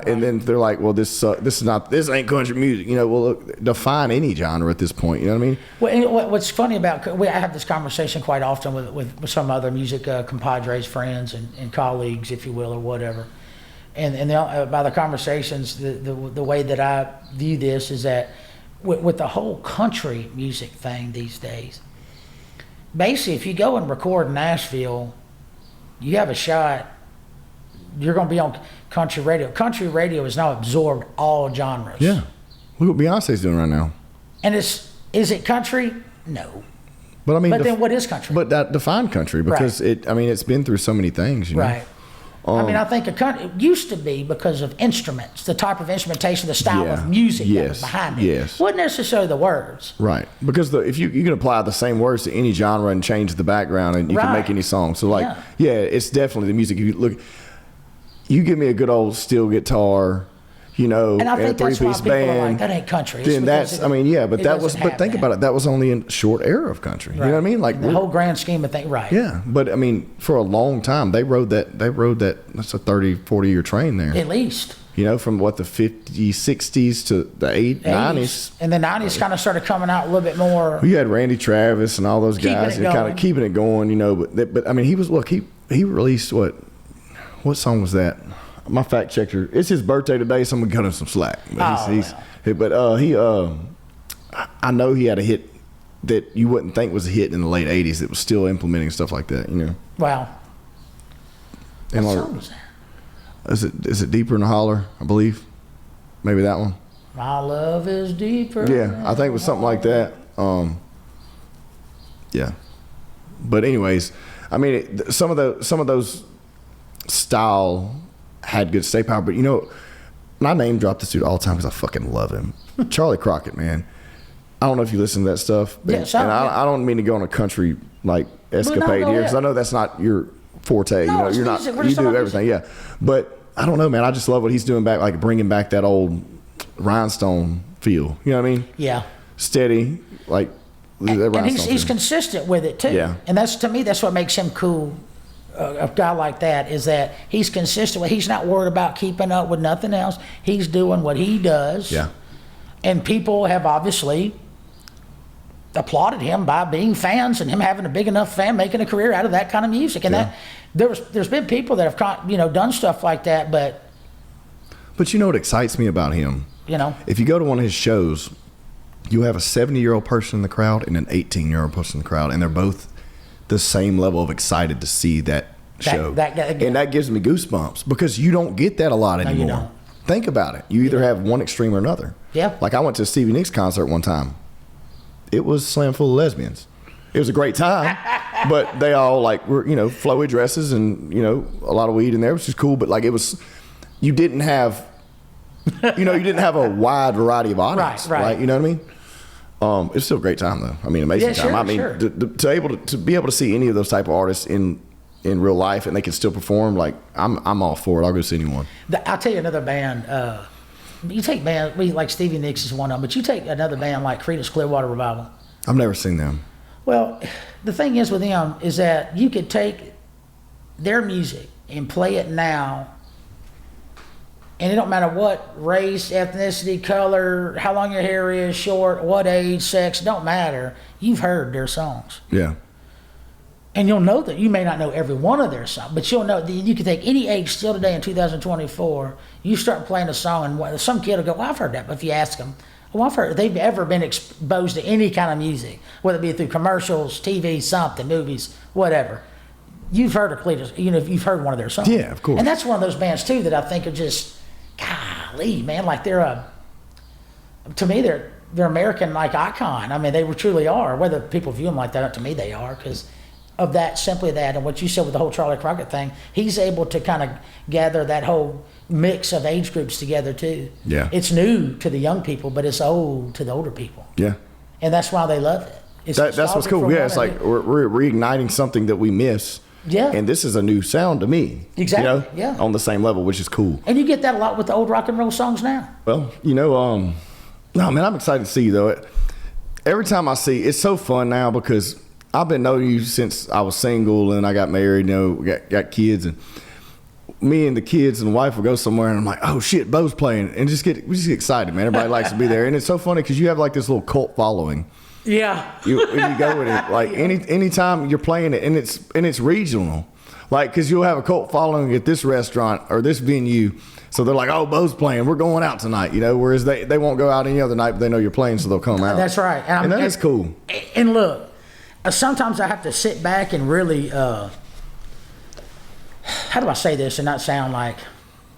and then they're like, well, this ain't country music, well, look, define any genre at this point, you know what I mean? Well, and what's funny about, I have this conversation quite often with some other music compadres, friends, and colleagues, if you will, or whatever, and by the conversations, the way that I view this is that with the whole country music thing these days, basically, if you go and record in Nashville, you have a shot. You're going to be on country radio. Country radio has now absorbed all genres. Yeah. Look what Beyonce's doing right now. And is it country? No. But I mean, then what is country? But that define country because it's been through so many things, Right. I think it used to be because of instruments, the type of instrumentation, the style of music that was behind it. Yes. Wasn't necessarily the words. Right. Because if you can apply the same words to any genre and change the background and you can make any song. So it's definitely the music. If you look, you give me a good old steel guitar, and I think a three-piece band. Are like, that ain't country. Then but think about it. That was only in a short era of country. Right. You know what I mean? Like the whole grand scheme of things, right? Yeah, but I mean, for a long time, they rode that. That's a 30, 40-year train there. At least. From what the 50s, 60s to the 90s. And the 90s kind of started coming out a little bit more. You had Randy Travis and all those guys kind of keeping it going, But I mean, he released what? What song was that? My fact checker. It's his birthday today. Someone cut him some slack. But I know he had a hit that you wouldn't think was a hit in the late '80s. That was still implementing stuff like that. Wow. What song was that? Is it Deeper in the Holler? I believe. Maybe that one. My love is deeper. Yeah, I think it was something like that. Yeah. But anyways, I mean, some of those style had good stay power. But you know, and I name drop this dude all the time because I fucking love him. Charlie Crockett, man. I don't know if you listen to that stuff. Yeah, and I don't mean to go on a country like escapade here because I know that's not your forte. No, you know, you do everything, yeah. But I don't know, man. I just love what he's doing back, like bringing back that old rhinestone feel. You know what I mean? Yeah. Steady, like. And he's consistent with it too. Yeah. And that's, to me, that's what makes him cool. A guy like that is that he's consistent with. He's not worried about keeping up with nothing else. He's doing what he does. Yeah. And people have obviously applauded him by being fans and him having a big enough fan, making a career out of that kind of music. And that there's been people that have done stuff like that, but you know what excites me about him? You know, if you go to one of his shows, you have a 70-year-old person in the crowd and an 18-year-old person in the crowd, and they're both the same level of excited to see that show. And that gives me goosebumps because you don't get that a lot anymore. You don't. Think about it. You either have one extreme or another. Yeah. Like I went to a Stevie Nicks concert one time. It was slam full of lesbians. It was a great time, but they all like were, flowy dresses and, a lot of weed in there, which is cool. But like you didn't have a wide variety of audience. Right. You know what I mean? It's still a great time though. I mean, amazing time. Sure, I mean, sure. to be able to see any of those type of artists in real life and they can still perform, like I'm all for it. I'll go see anyone. I'll tell you another band. You take bands like Stevie Nicks is one of them, but you take another band like Creedence Clearwater Revival. I've never seen them. Well, the thing is with them is that you could take their music and play it now. And it don't matter what race, ethnicity, color, how long your hair is, short, what age, sex, don't matter. You've heard their songs. Yeah. And you'll know that you may not know every one of their songs, but you'll know that you can take any age still today in 2024. You start playing a song, and some kid will go, "Well, I've heard that." But if you ask them, "Well, I've heard," they've ever been exposed to any kind of music, whether it be through commercials, TV, something, movies, whatever. You've heard of Cletus, you've heard one of their songs. Yeah, of course. And that's one of those bands too that I think are just. Golly, man, like they're American like icon. I mean, they truly are. Whether people view them like that, to me they are because of that, simply that. And what you said with the whole Charlie Crockett thing, he's able to kind of gather that whole mix of age groups together too. Yeah. It's new to the young people, but it's old to the older people. Yeah. And that's why they love it. That's what's cool. Yeah, it's like we're reigniting something that we miss. Yeah. And this is a new sound to me. Exactly. Yeah. On the same level, which is cool. And you get that a lot with the old rock and roll songs now. Well, no, man, I'm excited to see you though. Every time I see, it's so fun now because I've been knowing you since I was single and I got married, got kids, and me and the kids and the wife will go somewhere and I'm like, oh shit, Beau's playing, and we just get excited, man. Everybody likes to be there, and it's so funny because you have like this little cult following. Yeah. You go with it. Like anytime you're playing it, and it's regional. Like, because you'll have a cult following at this restaurant or this venue. So they're like, oh, Beau's playing. We're going out tonight, whereas they won't go out any other night, but they know you're playing, so they'll come out. That's right. And that is cool. And look, sometimes I have to sit back and really, how do I say this and not sound like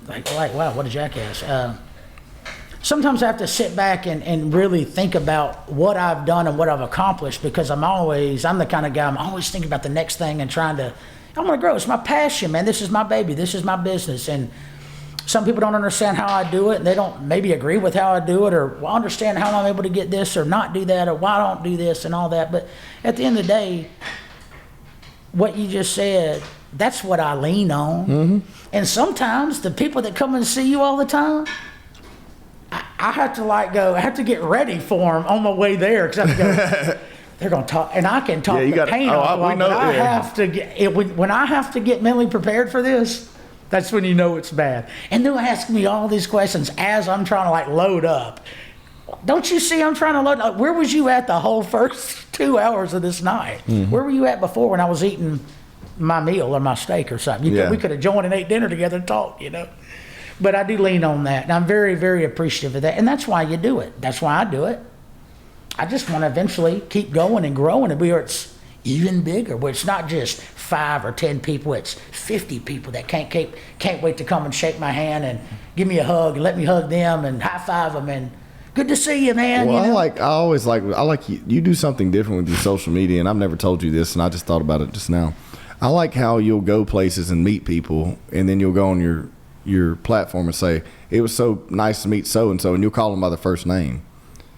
wow, what a jackass. Sometimes I have to sit back and really think about what I've done and what I've accomplished because I'm the kind of guy, I'm always thinking about the next thing and I want to grow. It's my passion, man. This is my baby. This is my business. And some people don't understand how I do it, and they don't maybe agree with how I do it or understand how I'm able to get this or not do that or why I don't do this and all that. But at the end of the day, what you just said, that's what I lean on. Mm-hmm. And sometimes the people that come and see you all the time, I have to I have to get ready for them on my way there because I have to go, they're going to talk, and I can talk the pain off. But I have to get, when I have to get mentally prepared for this, that's when you know it's bad. And they'll ask me all these questions as I'm trying to load up. Don't you see I'm trying to load up? Where was you at the whole first 2 hours of this night? Mm-hmm. Where were you at before when I was eating my meal or my steak or something? We could have joined and ate dinner together and talked, But I do lean on that, and I'm very, very appreciative of that. And that's why you do it. That's why I do it. I just want to eventually keep going and growing and where it's even bigger, where it's not just 5 or 10 people, it's 50 people that can't wait to come and shake my hand and give me a hug and let me hug them and high five them and good to see you, man. Well, I like you do something different with your social media, and I've never told you this, and I just thought about it just now. I like how you'll go places and meet people, and then you'll go on your your platform and say, it was so nice to meet so-and-so, and you'll call them by their first name.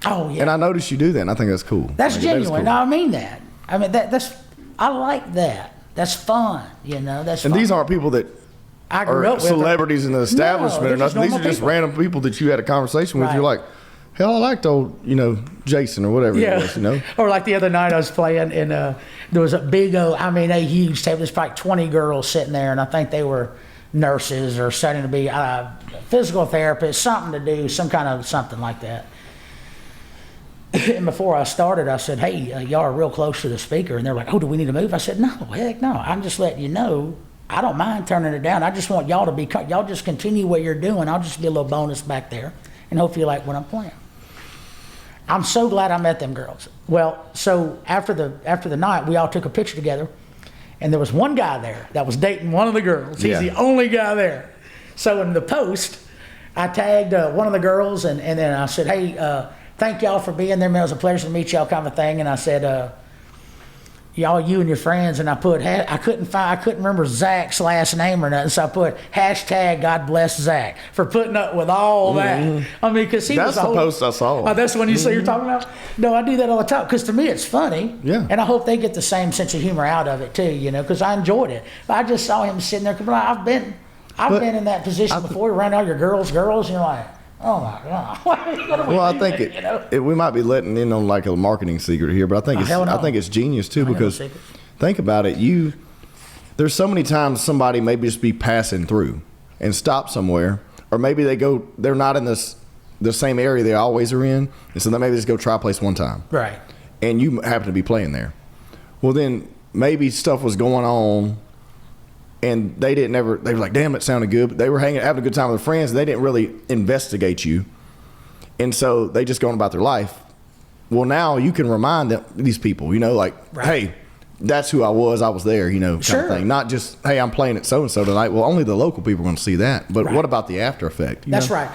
Oh, yeah. And I noticed you do that, and I think that's cool. That's genuine. That cool. No, I mean that. I mean, I like that. That's fun, that's and fun. These aren't people that I grew up with celebrities in the establishment or nothing. These are just people. Random people that you had a conversation with. You're like, hell, I liked old, Jason or whatever it was, Or like the other night I was playing, and there was a big a huge table. There's like 20 girls sitting there, and I think they were nurses or studying to be physical therapists, something to do, some kind of something like that. And before I started, I said, hey, y'all are real close to the speaker. And they're like, oh, do we need to move? I said, no, heck no. I'm just letting you know. I don't mind turning it down. I just want y'all y'all just continue what you're doing. I'll just be a little bonus back there. And hope you like what I'm playing. I'm so glad I met them girls. Well, so after the night, we all took a picture together. And there was one guy there that was dating one of the girls. He's the only guy there. So in the post, I tagged one of the girls, and then I said, hey, thank y'all for being there, man. It was a pleasure to meet y'all, kind of thing. And I said, y'all, you and your friends. And I put, I couldn't remember Zach's last name or nothing. So I put hashtag God bless Zach for putting up with all that. I mean, because that's the post I saw. Oh, that's the one you say you're talking about? No, I do that all the time. Because to me, it's funny. Yeah. And I hope they get the same sense of humor out of it too, because I enjoyed it. But I just saw him sitting there. I've been in that position before. Around all your girls, and you're like, oh my God! Well, I think we might be letting in on like a marketing secret here, but I think it's genius too, because think about it. There's so many times somebody maybe just be passing through and stop somewhere, or maybe they're not in the same area they always are in, and so they maybe just go try a place one time, right? And you happen to be playing there. Well, then maybe stuff was going on. And they were like, damn, it sounded good. But they were having a good time with their friends. And they didn't really investigate you. And so they just going about their life. Well, now you can remind these people, hey, that's who I was there, kind of thing. Not just, hey, I'm playing at so-and-so tonight. Well, only the local people are going to see that. But what about the after effect? That's right.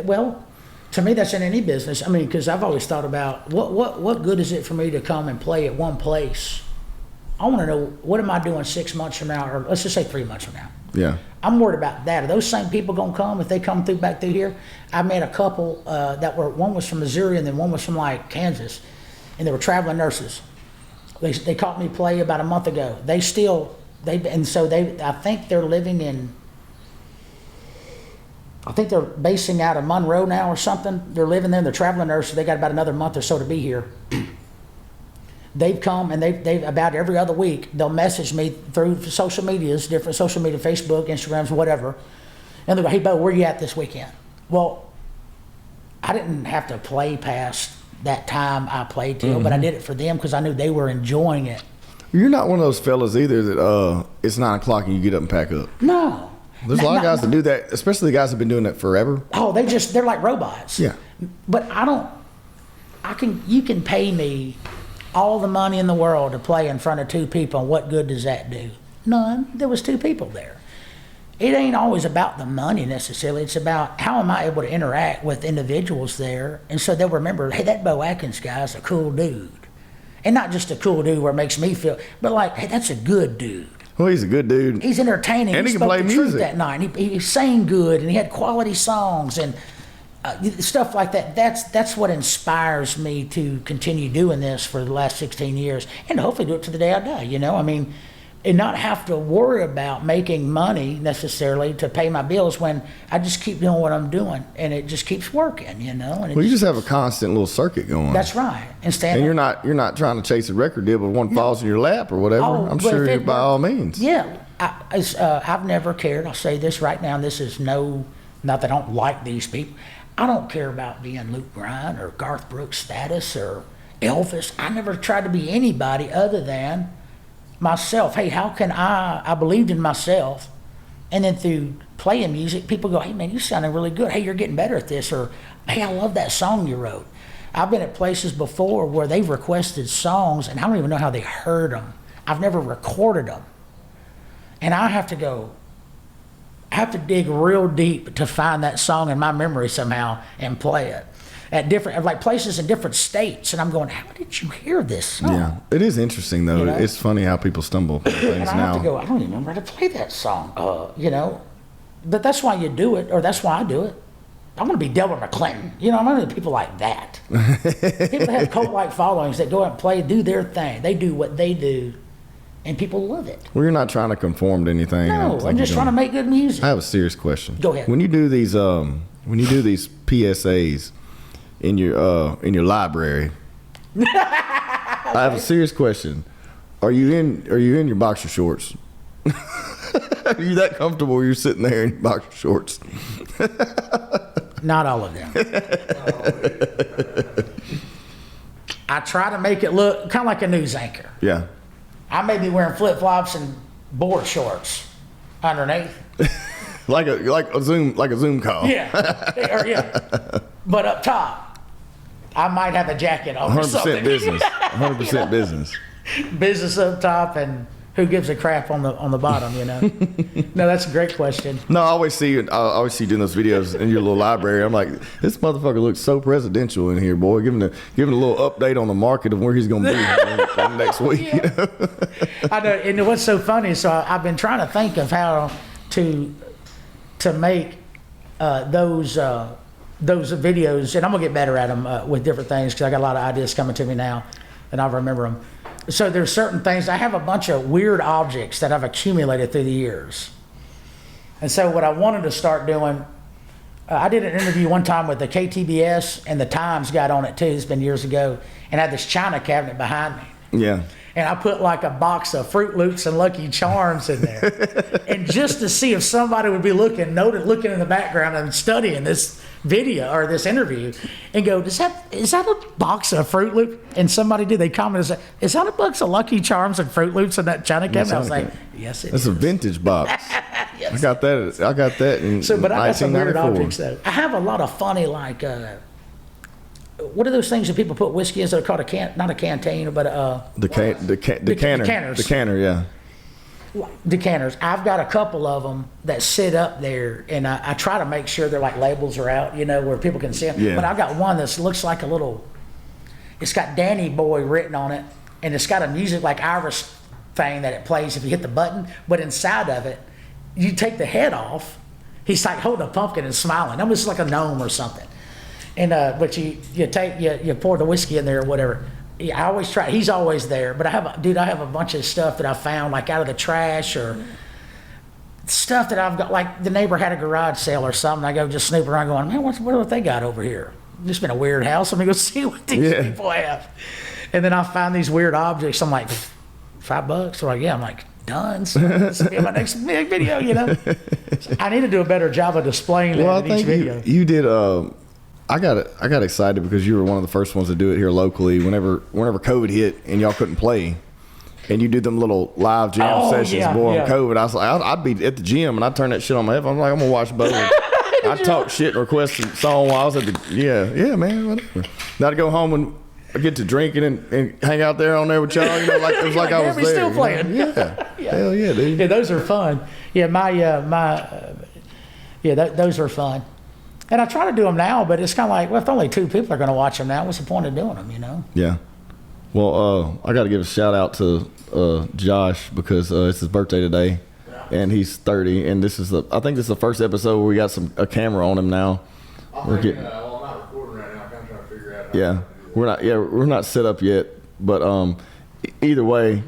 Well, to me, that's in any business. I mean, because I've always thought about what good is it for me to come and play at one place? I want to know, what am I doing 6 months from now, or let's just say 3 months from now? Yeah. I'm worried about that. Are those same people going to come if they come back through here? I met a couple one was from Missouri and then one was from like Kansas, and they were traveling nurses. They caught me play about a month ago. I think they're living in, I think they're basing out of Monroe now or something. They're living there, they're traveling nurses. They got about another month or so to be here. They've come and they've about every other week, they'll message me through social medias, different social media, Facebook, Instagrams, whatever. And they go, hey, Beau, where you at this weekend? Well, I didn't have to play past that time I played till, but I did it for them because I knew they were enjoying it. You're not one of those fellas either that it's 9 o'clock and you get up and pack up. No. There's a lot of guys that do that, especially the guys that have been doing that forever. Oh, they're like robots. Yeah. But you can pay me all the money in the world to play in front of 2 people, and what good does that do? None. There was 2 people there. It ain't always about the money necessarily. It's about how am I able to interact with individuals there, and so they'll remember, hey, that Beaux Atkins guy's a cool dude. And not just a cool dude where it makes me feel, but like, hey, that's a good dude. Well, he's a good dude. He's entertaining. And he can play the music truth that night. He sang good, and he had quality songs, and stuff like that. That's what inspires me to continue doing this for the last 16 years, and hopefully do it to the day I die. I mean, and not have to worry about making money necessarily to pay my bills when I just keep doing what I'm doing, and it just keeps working. And you just have a constant little circuit going. That's right. And you're not trying to chase a record deal, but one falls in your lap or whatever. I'm sure by all means. Yeah, I've never cared. I'll say this right now. And this is not that I don't like these people. I don't care about being Luke Bryan or Garth Brooks status or Elvis. I never tried to be anybody other than myself. Hey, how can I believed in myself, and then through playing music, people go, hey man, you sounding really good. Hey, you're getting better at this, or hey, I love that song you wrote. I've been at places before where they've requested songs and I don't even know how they heard them. I've never recorded them. And I have to dig real deep to find that song in my memory somehow and play it at different places in different states. And I'm going, how did you hear this song? Yeah, it is interesting though. It's funny how people stumble upon things and I now. have to go, I don't even remember how to play that song. but that's why you do it, or that's why I do it. I want to be Delbert McClinton. You know, I'm one of the people like that. People that have cult-like followings that go out and play, do their thing. They do what they do, and people love it. Well, you're not trying to conform to anything. No, I'm just trying to make good music. I have a serious question. Go ahead. When you do these PSAs in your library, I have a serious question. Are you in your boxer shorts? Are you that comfortable you're sitting there in your boxer shorts? Not all of them. I try to make it look kind of like a news anchor. Yeah. I may be wearing flip-flops and board shorts underneath. like a Zoom call. Yeah. But up top, I might have a jacket on. 100% business. 100% business. Business up top, and who gives a crap on the bottom, you know? No, that's a great question. No, I always see you doing those videos in your little library. I'm like, this motherfucker looks so presidential in here, boy. Giving a little update on the market of where he's going to be next week. Yeah. You know? I know, and what's so funny, so I've been trying to think of how to make those videos, and I'm gonna get better at them with different things, because I got a lot of ideas coming to me now, and I remember them. So there's certain things. I have a bunch of weird objects that I've accumulated through the years, and so what I wanted to start doing, I did an interview one time with the KTBS, and the Times got on it too. It's been years ago, and I had this china cabinet behind me. Yeah. And I put like a box of Fruit Loops and Lucky Charms in there. And just to see if somebody would be looking in the background and studying this video or this interview and go, is that a box of Fruit Loops? And somebody did, they commented and said, is that a box of Lucky Charms and Fruit Loops in that china cabinet? I was like, yes, it is. That's a vintage box. Yes. I got that in but I got some weird 1994. objects though. I have a lot of funny, like, what are those things that people put whiskey in? They're called not a canteen, but the canner. The canner, yeah. Decanters. I've got a couple of them that sit up there, and I try to make sure they're like labels are out, you know, where people can see them. Yeah. But I've got one that looks like it's got Danny Boy written on it, and it's got a music like Irish thing that it plays if you hit the button. But inside of it, you take the head off. He's like holding a pumpkin and smiling. Almost like a gnome or something. And but you pour the whiskey in there or whatever. I always try. He's always there. But I have a bunch of stuff that I found like out of the trash or stuff that I've got. Like the neighbor had a garage sale or something. I go just snoop around going, man, what they got over here? This been a weird house. Let me go see what these people have. And then I find these weird objects. I'm like, $5. They're like, yeah. I'm like, done. So this will be my next big video. You know. So I need to do a better job of displaying that in each video. You did. I got excited because you were one of the first ones to do it here locally. Whenever COVID hit and y'all couldn't play, and you did them little live jam sessions, on COVID. I was like, I'd be at the gym and I'd turn that shit on my head. I'm like, I'm gonna watch Beaux. I'd talk shit and request a song while I was at the yeah man, whatever. Now I'd go home and get to drinking and hang out there on there with y'all. You know, like it was like I was there. Still playing. Yeah. Hell yeah, dude. Yeah, those are fun. Yeah, those are fun. And I try to do them now, but it's kind of like, well, if only 2 people are going to watch them now, what's the point of doing them, you know? Yeah. Well, I got to give a shout out to Josh because it's his birthday today, and he's 30. And I think this is the first episode where we got a camera on him now. I'm not recording right now. I'm kind of trying to figure out. We're not set up yet, but either way,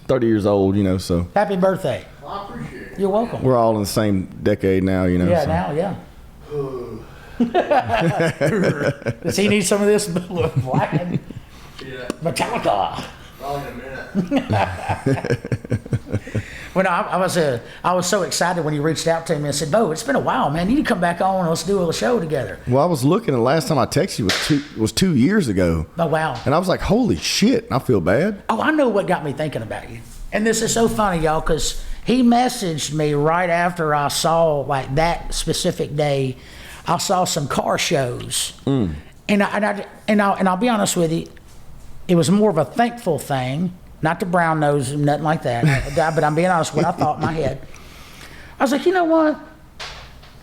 30 years old, you know. So happy birthday! Well, I appreciate it. You're welcome. We're all in the same decade now, you know. Yeah, so. now, yeah. Does he need some of this black and Metallica? Probably in a minute. Well, no, I was so excited when he reached out to me and said, Beaux, it's been a while, man. You need to come back on and let's do a show together. Well, I was looking, and the last time I texted you was 2 years ago. Oh, wow. And I was like, holy shit, I feel bad. Oh, I know what got me thinking about you. And this is so funny, y'all, because he messaged me right after I saw, like, that specific day, I saw some car shows. And I'll be honest with you, it was more of a thankful thing, not the brown nose, nothing like that. But I'm being honest with what I thought in my head. I was like, you know what?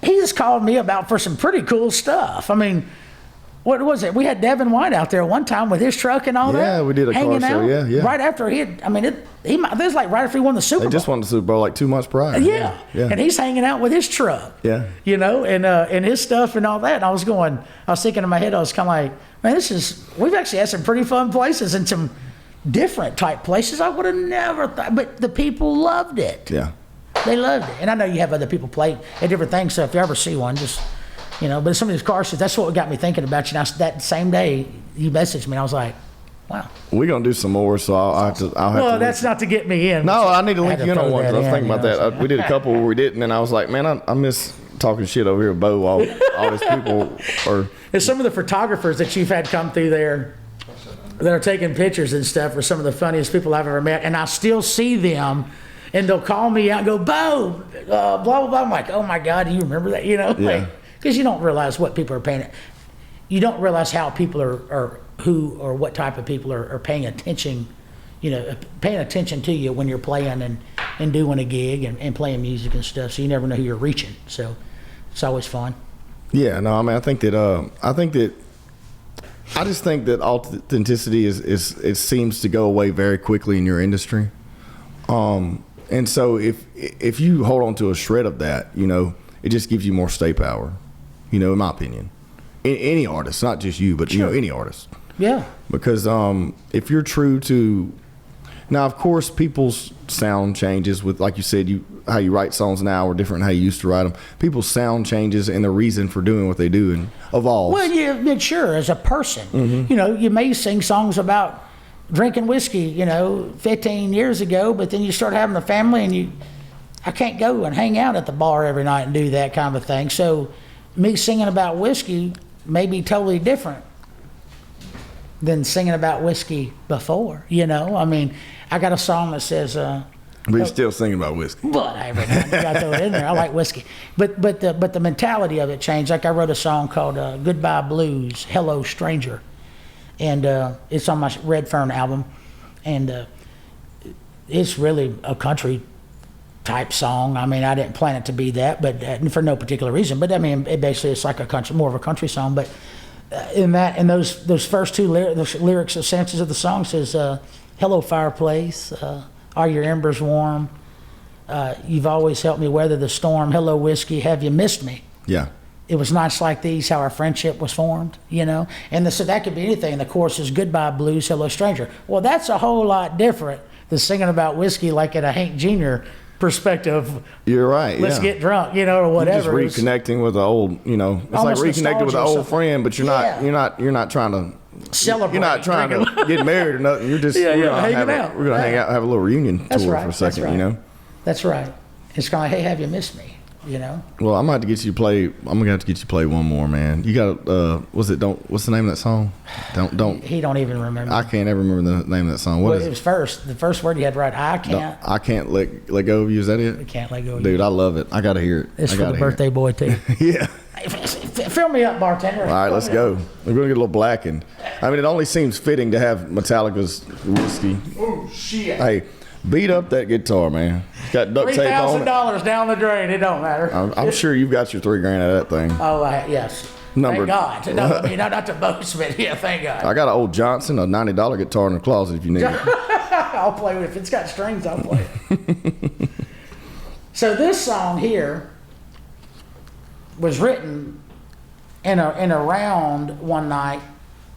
He just called me for some pretty cool stuff. I mean, what was it? We had Devin White out there one time with his truck and all that. Yeah, we did a car show. Yeah. Right after it was like right after he won the Super Bowl. They just won the Super Bowl like 2 months prior. Yeah. And he's hanging out with his truck. Yeah. You know, and his stuff and all that. And I was thinking in my head, I was kind of like, man, we've actually had some pretty fun places and some different type places I would have never thought. But the people loved it. Yeah. They loved it. And I know you have other people play at different things, so if you ever see one, just, you know, but some of these car shows, that's what got me thinking about you. Now, that same day you messaged me, and I was like, wow. We're going to do some more, so I'll have to. Well, that's not to get me in. No, I need to link you in on one, because I was thinking about that. So. We did a couple where we didn't, and I was like, man, I miss talking shit over here with Beau. All these people are. And some of the photographers that you've had come through there that are taking pictures and stuff are some of the funniest people I've ever met, and I still see them. And they'll call me out and go, Beau, blah, blah, blah. I'm like, oh, my God, do you remember that? You know? Yeah. Because you don't realize what people are paying. You don't realize how people are who or what type of people are paying attention, you know, paying attention to you when you're playing and doing a gig and playing music and stuff. So you never know who you're reaching. So it's always fun. Yeah, no, I mean, I just think that authenticity it seems to go away very quickly in your industry. And so if you hold on to a shred of that, you know, it just gives you more stay power, you know, in my opinion. Any artist, not just you, but, you know, any artist. Yeah. Because if you're true to – now, of course, people's sound changes with, like you said, how you write songs now are different than how you used to write them. People's sound changes and the reason for doing what they do and evolves. Well, yeah, sure, as a person. Mm-hmm. You know, you may sing songs about – drinking whiskey, you know, 15 years ago, but then you start having a family and I can't go and hang out at the bar every night and do that kind of thing. So me singing about whiskey may be totally different than singing about whiskey before, you know? I mean, I got a song that says... but you're still singing about whiskey. But every time you got to throw it in there. I like whiskey. But the mentality of it changed. Like I wrote a song called Goodbye Blues, Hello Stranger. And it's on my Red Fern album, and it's really a country type song. I mean, I didn't plan it to be that, but for no particular reason. But I mean, it's like more of a country song. But in those first two lyrics, the sentences of the song says, "Hello fireplace, are your embers warm? You've always helped me weather the storm. Hello whiskey, have you missed me?" Yeah. It was nights like these how our friendship was formed, you know? And so that could be anything. The chorus is Goodbye Blues, Hello Stranger. Well, that's a whole lot different than singing about whiskey like in a Hank Jr. perspective. You're right, Let's get drunk, you know, or whatever. You're just reconnecting with the old, you know, it's like reconnecting with an old friend, but you're not trying to celebrate. You're not trying to get married or nothing. You're just hanging out. We're gonna hang out, have a little reunion tour for a second, right. You know? That's right. It's kind of like, hey, have you missed me? You know. Well, I'm gonna have to get you to play one more, man. You got what's the name of that song? Don't. He don't even remember. I can't ever remember the name of that song. What is it? The first word you had right. I can't let go of you. Is that it? I can't let go of you. Dude, I love it. I gotta hear it. It's for the birthday boy too. Yeah. Fill me up, bartender. All right, let's go. We're gonna get a little blackened. I mean, it only seems fitting to have Metallica's whiskey. Oh shit. Hey. Beat up that guitar, man. It's got duct tape on it. $3,000 down the drain. It don't matter. I'm sure you've got your $3,000 out of that thing. Oh, yes. Thank God. No, I mean, not to boast, but yeah, thank God. I got an old Johnson, a $90 guitar in the closet if you need it. I'll play with it. If it's got strings, I'll play it. So this song here was written in a round one night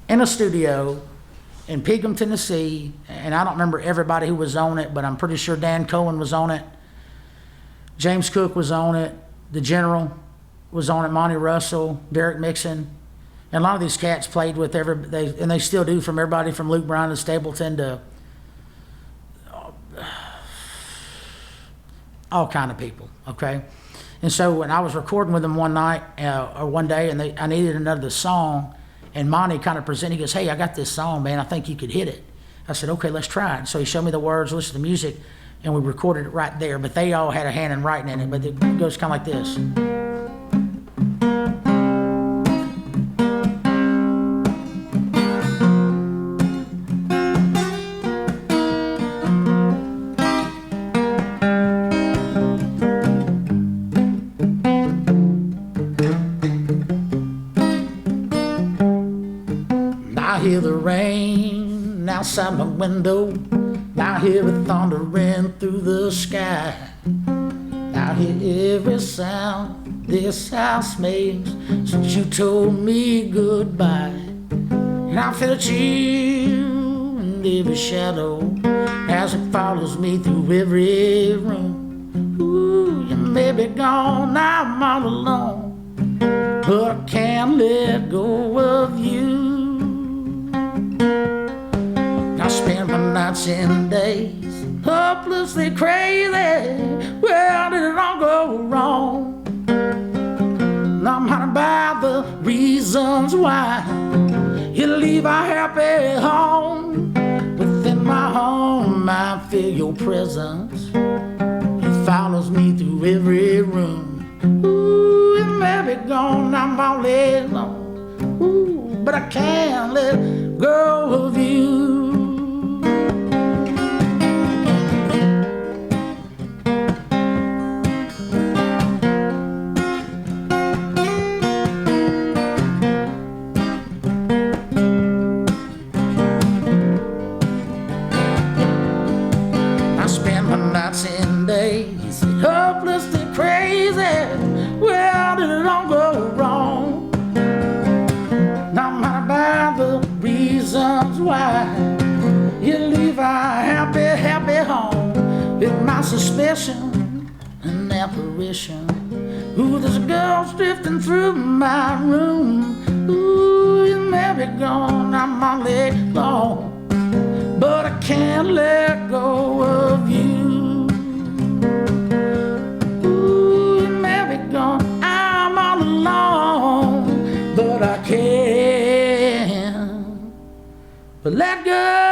in a studio in Pegram, Tennessee, and I don't remember everybody who was on it, but I'm pretty sure Dan Cohen was on it. James Cook was on it. The General was on it. Monty Russell, Derek Mixon, and a lot of these cats played with and they still do, from everybody from Luke Bryan to Stapleton to all kind of people. Okay, and so when I was recording with them one night or one day, and I needed another song. And Monty kind of presented, he goes, hey, I got this song, man. I think you could hit it. I said, okay, let's try it. So he showed me the words, listened to the music, and we recorded it right there. But they all had a hand in writing in it. But it goes kind of like this. outside my window. I hear it thundering through the sky. I hear every sound this house makes since you told me goodbye. And I feel a chill in every shadow as it follows me through every room. Ooh, you may be gone, I'm all alone, but I can't let go of you. I spend my nights and days hopelessly crazy. Where did it all go wrong? And I'm haunted by the reasons why you leave our happy home. Within my home I feel your presence. It follows me through every room. Ooh, it may be gone, I'm all alone. Ooh, but I can't let go of you. Hopelessly crazy, where did it all go wrong? I'm not by the reasons why you leave our happy, happy home. With my suspicion and apparition. Ooh, there's girls drifting through my room. Ooh, you may be gone, I'm all alone, but I can't let go of you. I'm all alone, but I can't let go.